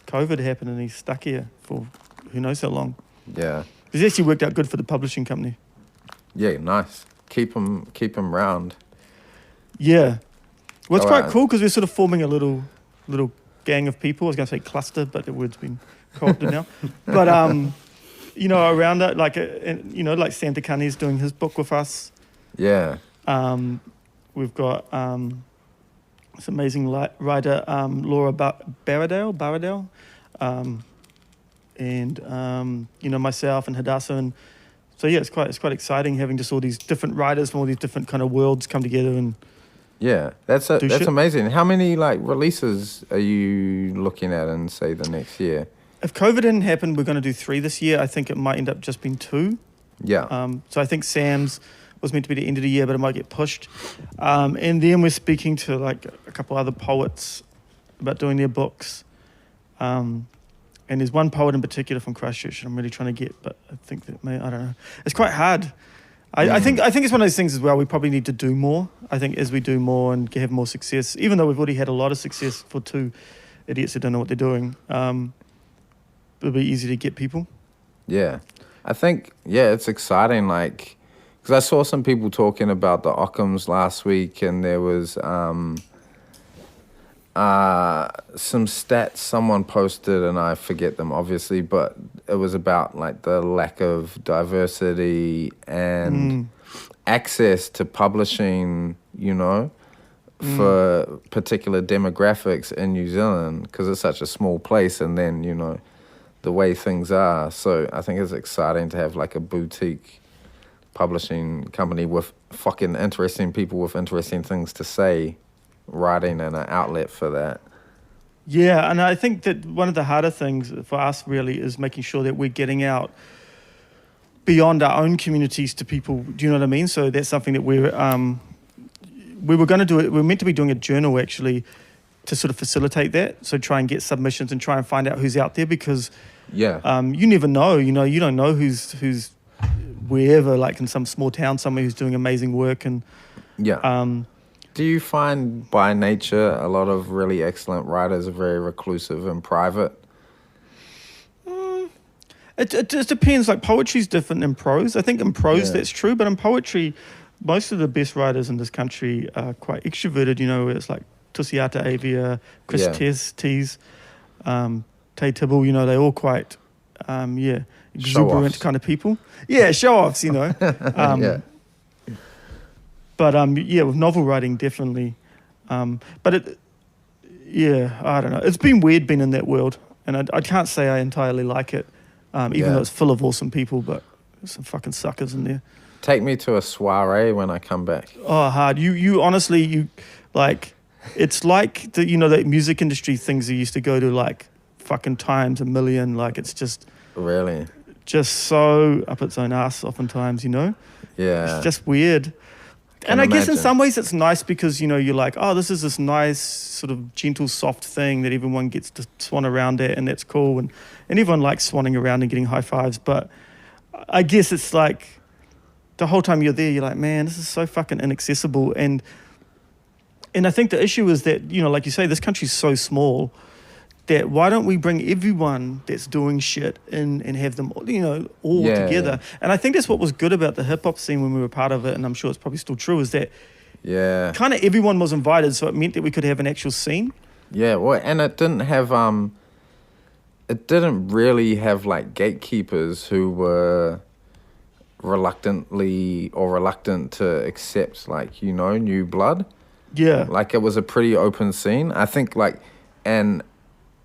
[SPEAKER 1] COVID happened and he's stuck here for who knows how long.
[SPEAKER 2] Yeah.
[SPEAKER 1] It's actually worked out good for the publishing company.
[SPEAKER 2] Yeah, nice. Keep him round.
[SPEAKER 1] Yeah. Well, it's quite cool because we're sort of forming a little gang of people. I was going to say cluster, but the word's been co-opted now. But, you know, around it, like, you know, like Sam Takani's doing his book with us.
[SPEAKER 2] Yeah.
[SPEAKER 1] We've got this amazing writer, Laura Baradale. And, you know, myself and Hadassah. And so, yeah, it's quite exciting having just all these different writers from all these different kind of worlds come together and
[SPEAKER 2] yeah, that's amazing. How many like releases are you looking at in say the next year?
[SPEAKER 1] If COVID didn't happen, we're going to do 3 this year. I think it might end up just being 2.
[SPEAKER 2] Yeah.
[SPEAKER 1] So I think Sam's was meant to be the end of the year, but it might get pushed. And then we're speaking to like a couple other poets about doing their books. And there's one poet in particular from Christchurch I'm really trying to get, but I think I don't know. It's quite hard. I think it's one of those things as well. We probably need to do more. I think as we do more and have more success, even though we've already had a lot of success for 2 idiots who don't know what they're doing, it'll be easy to get people. Yeah.
[SPEAKER 2] I think, it's exciting, like, because I saw some people talking about the Ockhams last week and there was some stats someone posted and I forget them obviously, but it was about like the lack of diversity and access to publishing, you know, for particular demographics in New Zealand because it's such a small place and then, you know, the way things are. So I think it's exciting to have like a boutique publishing company with fucking interesting people with interesting things to say, writing and an outlet for that.
[SPEAKER 1] Yeah, and I think that one of the harder things for us really is making sure that we're getting out beyond our own communities to people. Do you know what I mean? So that's something that we were going to do. We were meant to be doing a journal actually to sort of facilitate that. So try and get submissions and try and find out who's out there because you never know. You know, you don't know who's wherever, like in some small town somewhere who's doing amazing work. And
[SPEAKER 2] Yeah. Do you find by nature a lot of really excellent writers are very reclusive and private?
[SPEAKER 1] It just depends. Like poetry's different than prose. I think in prose
[SPEAKER 2] Yeah.
[SPEAKER 1] that's true, but in poetry, most of the best writers in this country are quite extroverted. You know, it's like Tusiata Avia, Chris
[SPEAKER 2] Yeah.
[SPEAKER 1] Tees, Tay Tibble. You know, they're all quite, exuberant
[SPEAKER 2] Show-offs.
[SPEAKER 1] kind of people. Yeah, show offs. You know.
[SPEAKER 2] Yeah.
[SPEAKER 1] But with novel writing definitely. But I don't know. It's been weird being in that world, and I can't say I entirely like it. Even though it's full of awesome people, but there's some fucking suckers in there.
[SPEAKER 2] Take me to a soiree when I come back.
[SPEAKER 1] Oh, hard. You honestly, like, it's like the music industry things you used to go to like fucking times a million. Like it's just
[SPEAKER 2] Really?
[SPEAKER 1] so up its own ass oftentimes, you know?
[SPEAKER 2] Yeah.
[SPEAKER 1] It's just weird. And I guess in
[SPEAKER 2] imagine.
[SPEAKER 1] some ways it's nice because, you're like, oh, this is this nice sort of gentle, soft thing that everyone gets to swan around at, and that's cool. And everyone likes swanning around and getting high fives. But I guess it's like the whole time you're there, you're like, man, this is so fucking inaccessible. And I think the issue is that, like you say, this country's so small that why don't we bring everyone that's doing shit in and have them, all
[SPEAKER 2] Yeah,
[SPEAKER 1] together?
[SPEAKER 2] yeah.
[SPEAKER 1] And I think that's what was good about the hip hop scene when we were part of it, and I'm sure it's probably still true, is that
[SPEAKER 2] Yeah.
[SPEAKER 1] kind of everyone was invited, so it meant that we could have an actual scene.
[SPEAKER 2] Yeah. Well, and it didn't have it didn't really have like gatekeepers who were reluctant to accept like, new blood.
[SPEAKER 1] Yeah.
[SPEAKER 2] Like it was a pretty open scene. I think and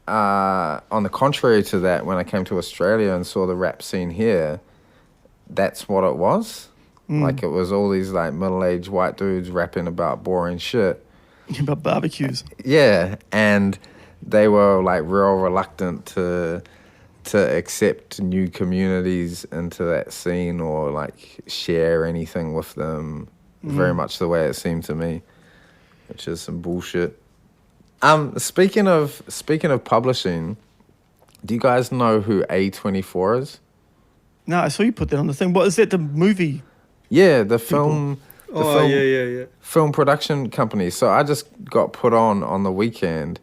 [SPEAKER 2] on the contrary to that, when I came to Australia and saw the rap scene here, that's what it was. Like it was all these like middle-aged white dudes rapping about boring shit.
[SPEAKER 1] About barbecues.
[SPEAKER 2] Yeah, and they were like real reluctant to accept new communities into that scene or like share anything with them. Very much the way it seemed to me, which is some bullshit. Speaking of publishing, do you guys know who A24 is?
[SPEAKER 1] No, I saw you put that on the thing. What is that? The movie?
[SPEAKER 2] Yeah, the film.
[SPEAKER 3] Yeah.
[SPEAKER 2] Film production company. So I just got put on the weekend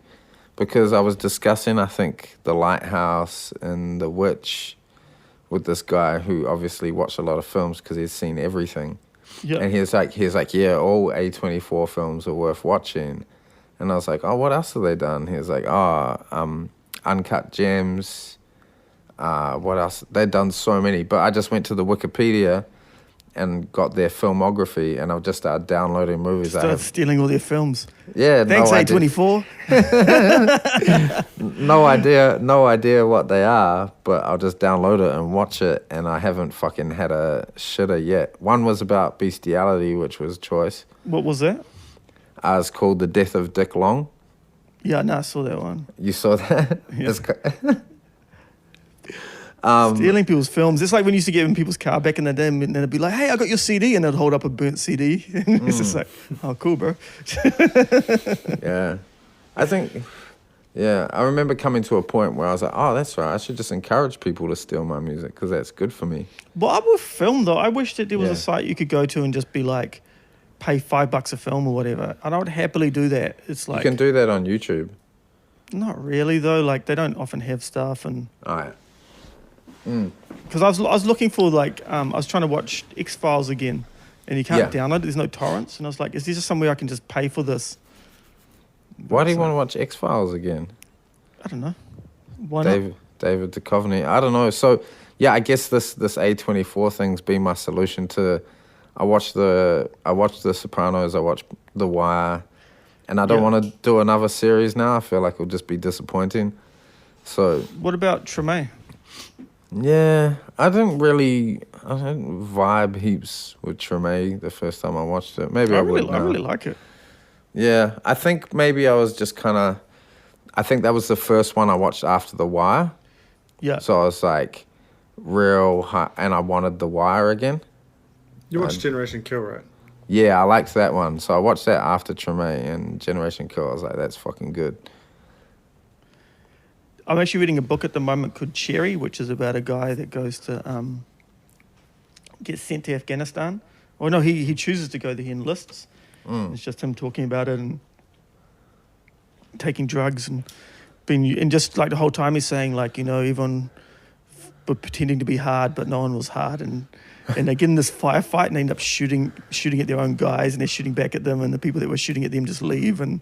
[SPEAKER 2] because I was discussing, I think, The Lighthouse and The Witch with this guy who obviously watched a lot of films because he's seen everything.
[SPEAKER 1] Yeah.
[SPEAKER 2] And he was like, yeah, all A24 films are worth watching. And I was like, oh, what else have they done? He was like, Uncut Gems. What else? They've done so many. But I just went to the Wikipedia and got their filmography, and I've just started downloading movies.
[SPEAKER 1] Started stealing all their films.
[SPEAKER 2] Yeah,
[SPEAKER 1] Thanks,
[SPEAKER 2] no idea.
[SPEAKER 1] A24.
[SPEAKER 2] No idea what they are, but I'll just download it and watch it, and I haven't fucking had a shitter yet. One was about bestiality, which was choice.
[SPEAKER 1] What was that?
[SPEAKER 2] It's called The Death of Dick Long.
[SPEAKER 1] Yeah, no, I saw that one.
[SPEAKER 2] You saw that?
[SPEAKER 1] Yeah.
[SPEAKER 2] It's
[SPEAKER 1] Stealing people's films. It's like when you used to get in people's car back in the day, and then they'd be like, hey, I got your CD, and they'd hold up a burnt CD. It's just like, oh, cool, bro.
[SPEAKER 2] Yeah. I think, yeah, I remember coming to a point where I was like, oh, that's right, I should just encourage people to steal my music because that's good for me.
[SPEAKER 1] Well, I'm with film, though. I wish that there was
[SPEAKER 2] Yeah.
[SPEAKER 1] a site you could go to and just be like, pay $5 a film or whatever. And I would happily do that. It's like,
[SPEAKER 2] You can do that on YouTube.
[SPEAKER 1] not really, though. Like, they don't often have stuff. And
[SPEAKER 2] All right.
[SPEAKER 1] because I was looking for, like, I was trying to watch X-Files again, and you can't
[SPEAKER 2] Yeah.
[SPEAKER 1] download it. There's no torrents. And I was like, is there just somewhere I can just pay for this?
[SPEAKER 2] Why do you want to watch X-Files again?
[SPEAKER 1] I don't know. Why not?
[SPEAKER 2] David Duchovny. I don't know. So, yeah, I guess this A24 thing's been my solution to... I watched The Sopranos, I watched The Wire, and I don't
[SPEAKER 1] Yeah.
[SPEAKER 2] want to do another series now. I feel like it'll just be disappointing. So,
[SPEAKER 1] What about Treme?
[SPEAKER 2] yeah, I didn't vibe heaps with Treme the first time I watched it. Maybe I would now.
[SPEAKER 1] I really like it.
[SPEAKER 2] Yeah, I think maybe I was just kind of... I think that was the first one I watched after The Wire.
[SPEAKER 1] Yeah.
[SPEAKER 2] So I was like real high, and I wanted The Wire again.
[SPEAKER 3] You watched Generation Kill, right?
[SPEAKER 2] Yeah, I liked that one. So I watched that after Treme and Generation Kill. I was like, that's fucking good.
[SPEAKER 1] I'm actually reading a book at the moment called Cherry, which is about a guy that goes to gets sent to Afghanistan. Or no, he chooses to go there. He enlists. It's just him talking about it and taking drugs and just like the whole time he's saying like, you know, everyone were pretending to be hard, but no one was hard, and they get in this firefight and they end up shooting at their own guys, and they're shooting back at them, and the people that were shooting at them just leave, and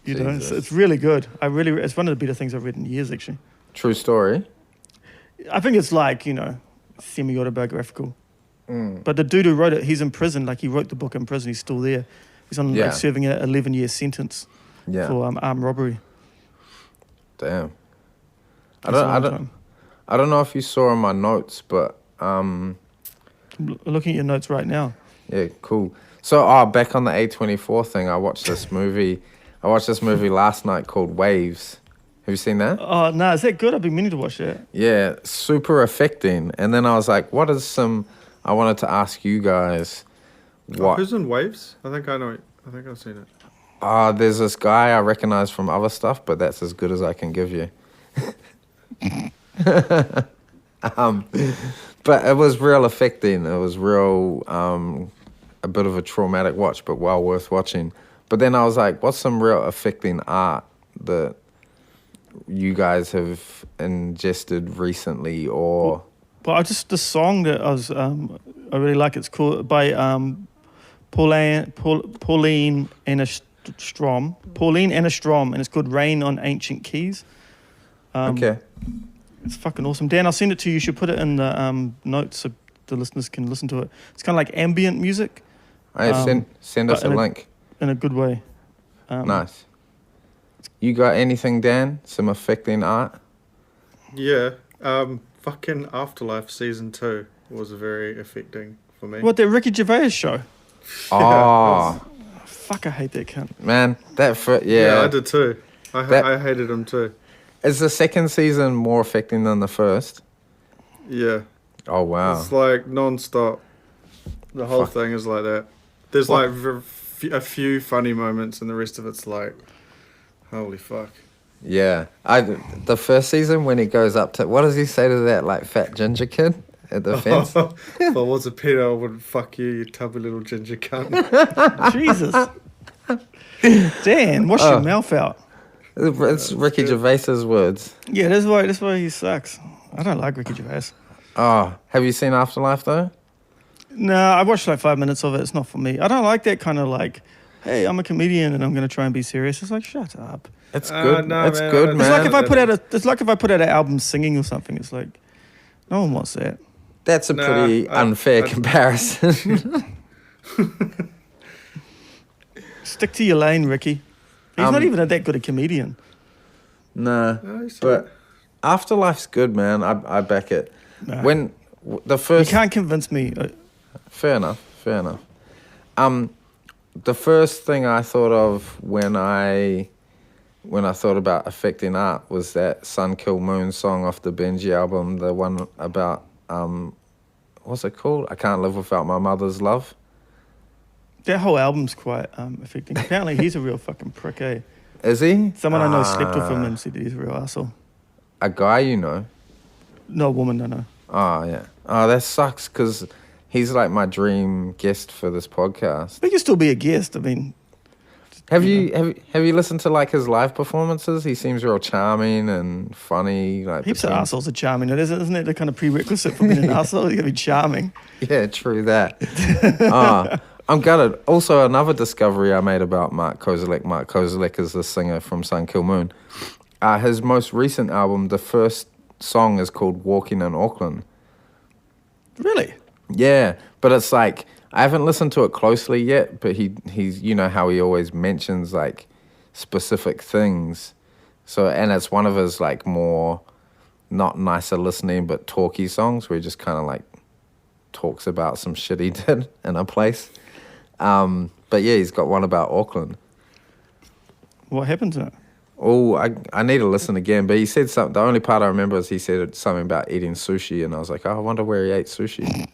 [SPEAKER 1] you know, it's really good. It's one of the better things I've read in years, actually.
[SPEAKER 2] True story.
[SPEAKER 1] I think it's like, you know, semi-autobiographical. But the dude who wrote it, he's in prison. Like, he wrote the book in prison. He's still there. He's on like serving an 11-year sentence for armed robbery.
[SPEAKER 2] Damn. I don't know if you saw in my notes, but
[SPEAKER 1] I'm looking at your notes right now.
[SPEAKER 2] Yeah, cool. So, back on the A24 thing, I watched this movie last night called Waves. Have you seen that?
[SPEAKER 1] Oh, no, is that good? I've been meaning to watch that.
[SPEAKER 2] Yeah, super affecting. And then I was like, I wanted to ask you guys what...
[SPEAKER 3] who's in Waves? I think I've seen it.
[SPEAKER 2] There's this guy I recognize from other stuff, but that's as good as I can give you. But it was real affecting. It was real, a bit of a traumatic watch, but well worth watching. But then I was like, what's some real affecting art that you guys have ingested recently, or...
[SPEAKER 1] Well, just the song that I really like. It's called by Pauline Anastrom, and it's called "Rain on Ancient Keys."
[SPEAKER 2] Okay,
[SPEAKER 1] it's fucking awesome, Dan. I'll send it to you. You should put it in the notes so the listeners can listen to it. It's kind of like ambient music.
[SPEAKER 2] Send us a link
[SPEAKER 1] in a good way.
[SPEAKER 2] Nice. You got anything, Dan? Some affecting art?
[SPEAKER 3] Yeah. Fucking Afterlife season 2 was very affecting for me.
[SPEAKER 1] What, that Ricky Gervais show?
[SPEAKER 2] Oh.
[SPEAKER 1] Fuck, I hate that cunt.
[SPEAKER 2] Man,
[SPEAKER 3] Yeah, I did too. I hated him too.
[SPEAKER 2] Is the second season more affecting than the first?
[SPEAKER 3] Yeah.
[SPEAKER 2] Oh, wow.
[SPEAKER 3] It's like non-stop. The whole thing is like that. There's like a few funny moments, and the rest of it's like, holy fuck.
[SPEAKER 2] Yeah, the first season when he goes up to, what does he say to that like fat ginger kid at the fence?
[SPEAKER 3] If I was a pedo, I would fuck you, you tubby little ginger cunt.
[SPEAKER 1] Jesus. Dan, wash your mouth out.
[SPEAKER 2] It's Ricky Gervais's words.
[SPEAKER 1] Yeah, that's why he sucks. I don't like Ricky Gervais.
[SPEAKER 2] Oh, have you seen Afterlife though?
[SPEAKER 1] No, I watched like 5 minutes of it. It's not for me. I don't like that kind of like, hey, I'm a comedian and I'm going to try and be serious. It's like, shut up.
[SPEAKER 2] It's good.
[SPEAKER 3] No,
[SPEAKER 2] it's
[SPEAKER 3] man,
[SPEAKER 2] good, man.
[SPEAKER 1] It's like if I put out an album singing or something. It's like, no one wants that.
[SPEAKER 2] That's a pretty unfair comparison.
[SPEAKER 1] Stick to your lane, Ricky. He's not even that good a comedian.
[SPEAKER 2] Nah, but Afterlife's good, man. I back it.
[SPEAKER 1] Nah.
[SPEAKER 2] When the first...
[SPEAKER 1] You can't convince me.
[SPEAKER 2] Fair enough. The first thing I thought of when I thought about affecting art was that Sun Kill Moon song off the Benji album, the one about, what's it called? I Can't Live Without My Mother's Love.
[SPEAKER 1] That whole album's quite affecting. Apparently he's a real fucking prick, eh?
[SPEAKER 2] Is he?
[SPEAKER 1] Someone I know slept with him and said that he's a real asshole.
[SPEAKER 2] A guy you know?
[SPEAKER 1] No, a woman I know.
[SPEAKER 2] Oh, yeah. Oh, that sucks, because he's like my dream guest for this podcast.
[SPEAKER 1] But he can still be a guest, I mean...
[SPEAKER 2] Have you listened to like his live performances? He seems real charming and funny. Like
[SPEAKER 1] heaps of assholes are charming. Isn't it the kind of prerequisite for being an asshole? You gotta be charming.
[SPEAKER 2] Yeah, true that. I'm gutted. Also, another discovery I made about Mark Kozelek. Mark Kozelek is the singer from Sun Kill Moon. His most recent album, the first song is called Walking in Auckland.
[SPEAKER 1] Really?
[SPEAKER 2] Yeah, but it's like, I haven't listened to it closely yet, but he's you know how he always mentions like specific things. So, and it's one of his like more not nicer listening but talky songs where he just kind of like talks about some shit he did in a place. But yeah, he's got one about Auckland.
[SPEAKER 1] What happened to it?
[SPEAKER 2] Oh, I need to listen again. But he said something. The only part I remember is he said something about eating sushi, and I was like, oh, I wonder where he ate sushi.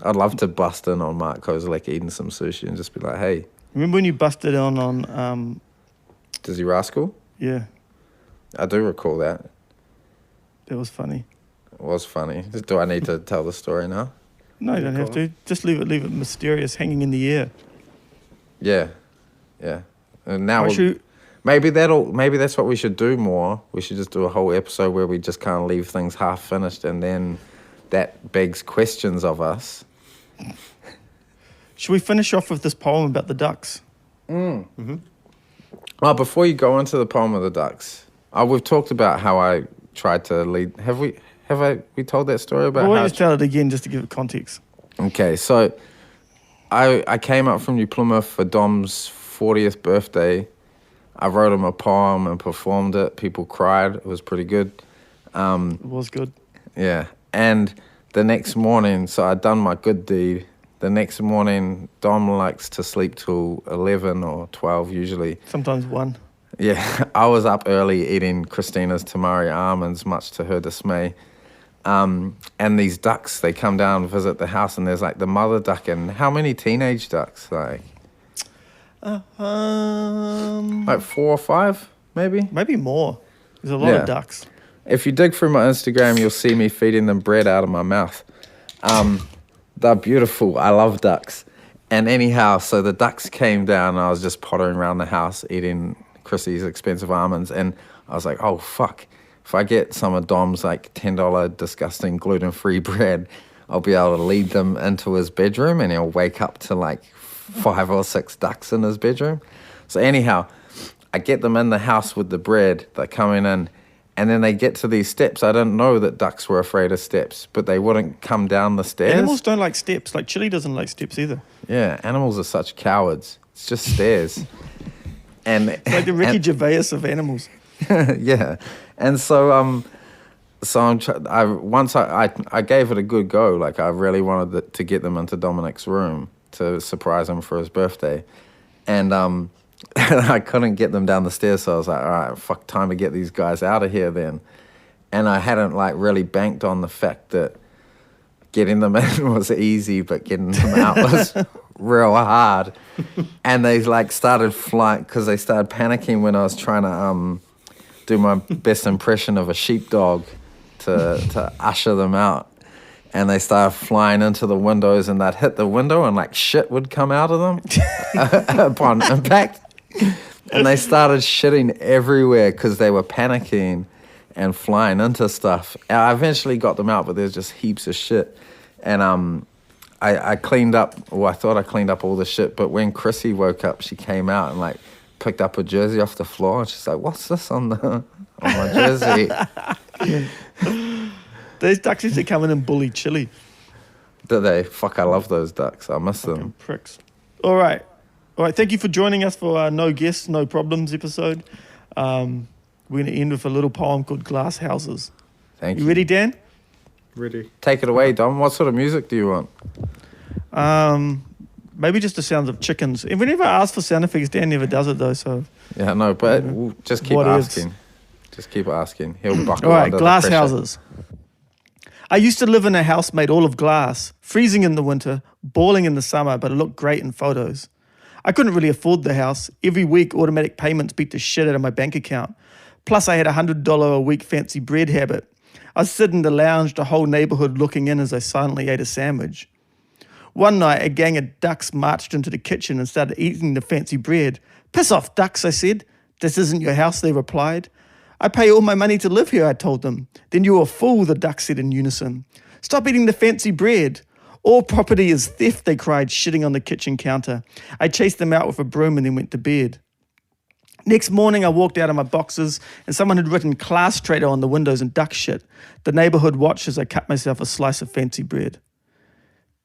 [SPEAKER 2] I'd love to bust in on Mark Kozelek eating some sushi and just be like, hey.
[SPEAKER 1] Remember when you busted on
[SPEAKER 2] Dizzy Rascal?
[SPEAKER 1] Yeah.
[SPEAKER 2] I do recall that.
[SPEAKER 1] That was funny.
[SPEAKER 2] was funny. Do I need to tell the story now?
[SPEAKER 1] No, you don't have to. Just leave it mysterious, hanging in the air.
[SPEAKER 2] Yeah. And now
[SPEAKER 1] Actually,
[SPEAKER 2] maybe that's what we should do more. We should just do a whole episode where we just kind of leave things half finished, and then that begs questions of us.
[SPEAKER 1] should we finish off with this poem about the ducks?
[SPEAKER 2] Oh, before you go into the poem of the ducks, we've talked about how I tried to lead. Have we told that story about?
[SPEAKER 1] Well,
[SPEAKER 2] how
[SPEAKER 1] let's tell it again just to give it context.
[SPEAKER 2] Okay, so I came up from New Plymouth for Dom's 40th birthday. I wrote him a poem and performed it. People cried. It was pretty good.
[SPEAKER 1] It was good.
[SPEAKER 2] Yeah, and the next morning, so I'd done my good deed. The next morning, Dom likes to sleep till 11 or 12 usually.
[SPEAKER 1] Sometimes 1.
[SPEAKER 2] Yeah, I was up early eating Christina's tamari almonds, much to her dismay. And these ducks, they come down and visit the house, and there's like the mother duck and how many teenage ducks? Like 4 or 5, maybe?
[SPEAKER 1] Maybe more. There's a lot of ducks.
[SPEAKER 2] If you dig through my Instagram, you'll see me feeding them bread out of my mouth. They're beautiful. I love ducks. And anyhow, so the ducks came down, and I was just pottering around the house eating Chrissy's expensive almonds, and I was like, oh, fuck. If I get some of Dom's like $10 disgusting gluten-free bread, I'll be able to lead them into his bedroom, and he'll wake up to like 5 or 6 ducks in his bedroom. So anyhow, I get them in the house with the bread. They're coming in, and then they get to these steps. I didn't know that ducks were afraid of steps, but they wouldn't come down the stairs.
[SPEAKER 1] Animals don't like steps. Like Chili doesn't like steps either.
[SPEAKER 2] Yeah, animals are such cowards. It's just stairs. And
[SPEAKER 1] It's like the Ricky Gervais of animals.
[SPEAKER 2] yeah, and so I gave it a good go. Like I really wanted to get them into Dominic's room to surprise him for his birthday, and I couldn't get them down the stairs. So I was like, all right, fuck, time to get these guys out of here then. And I hadn't like really banked on the fact that getting them in was easy, but getting them out was real hard. And they like started flying because they started panicking when I was trying to do my best impression of a sheepdog to usher them out. And they started flying into the windows, and they'd hit the window, and like shit would come out of them upon impact. And they started shitting everywhere because they were panicking and flying into stuff. And I eventually got them out, but there's just heaps of shit. And I cleaned up, well, I thought I cleaned up all the shit, but when Chrissy woke up, she came out and like picked up a jersey off the floor, and she's like, what's this on my jersey?
[SPEAKER 1] Those ducks used to come in and bully Chili.
[SPEAKER 2] Did they? Fuck, I love those ducks. I miss them.
[SPEAKER 1] Pricks. All right. Thank you for joining us for our No Guests, No Problems episode. We're going to end with a little poem called Glass Houses.
[SPEAKER 2] Thank you.
[SPEAKER 1] You ready, Dan?
[SPEAKER 3] Ready.
[SPEAKER 2] Take it away, Dom. What sort of music do you want?
[SPEAKER 1] Maybe just the sounds of chickens. And whenever I ask for sound effects, Dan never does it though. So
[SPEAKER 2] Yeah, no, but we'll just keep asking. Just keep asking. He'll buckle
[SPEAKER 1] all right,
[SPEAKER 2] under
[SPEAKER 1] glass
[SPEAKER 2] the pressure.
[SPEAKER 1] houses. I used to live in a house made all of glass, freezing in the winter, boiling in the summer, but it looked great in photos. I couldn't really afford the house. Every week, automatic payments beat the shit out of my bank account. Plus, I had a $100 a week fancy bread habit. I sit in the lounge, the whole neighborhood looking in as I silently ate a sandwich. One night, a gang of ducks marched into the kitchen and started eating the fancy bread. Piss off, ducks, I said. This isn't your house, they replied. I pay all my money to live here, I told them. Then you're a fool, the ducks said in unison. Stop eating the fancy bread. All property is theft, they cried, shitting on the kitchen counter. I chased them out with a broom and then went to bed. Next morning, I walked out of my boxes and someone had written class trader on the windows and duck shit. The neighborhood watched as I cut myself a slice of fancy bread.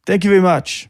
[SPEAKER 1] Thank you very much.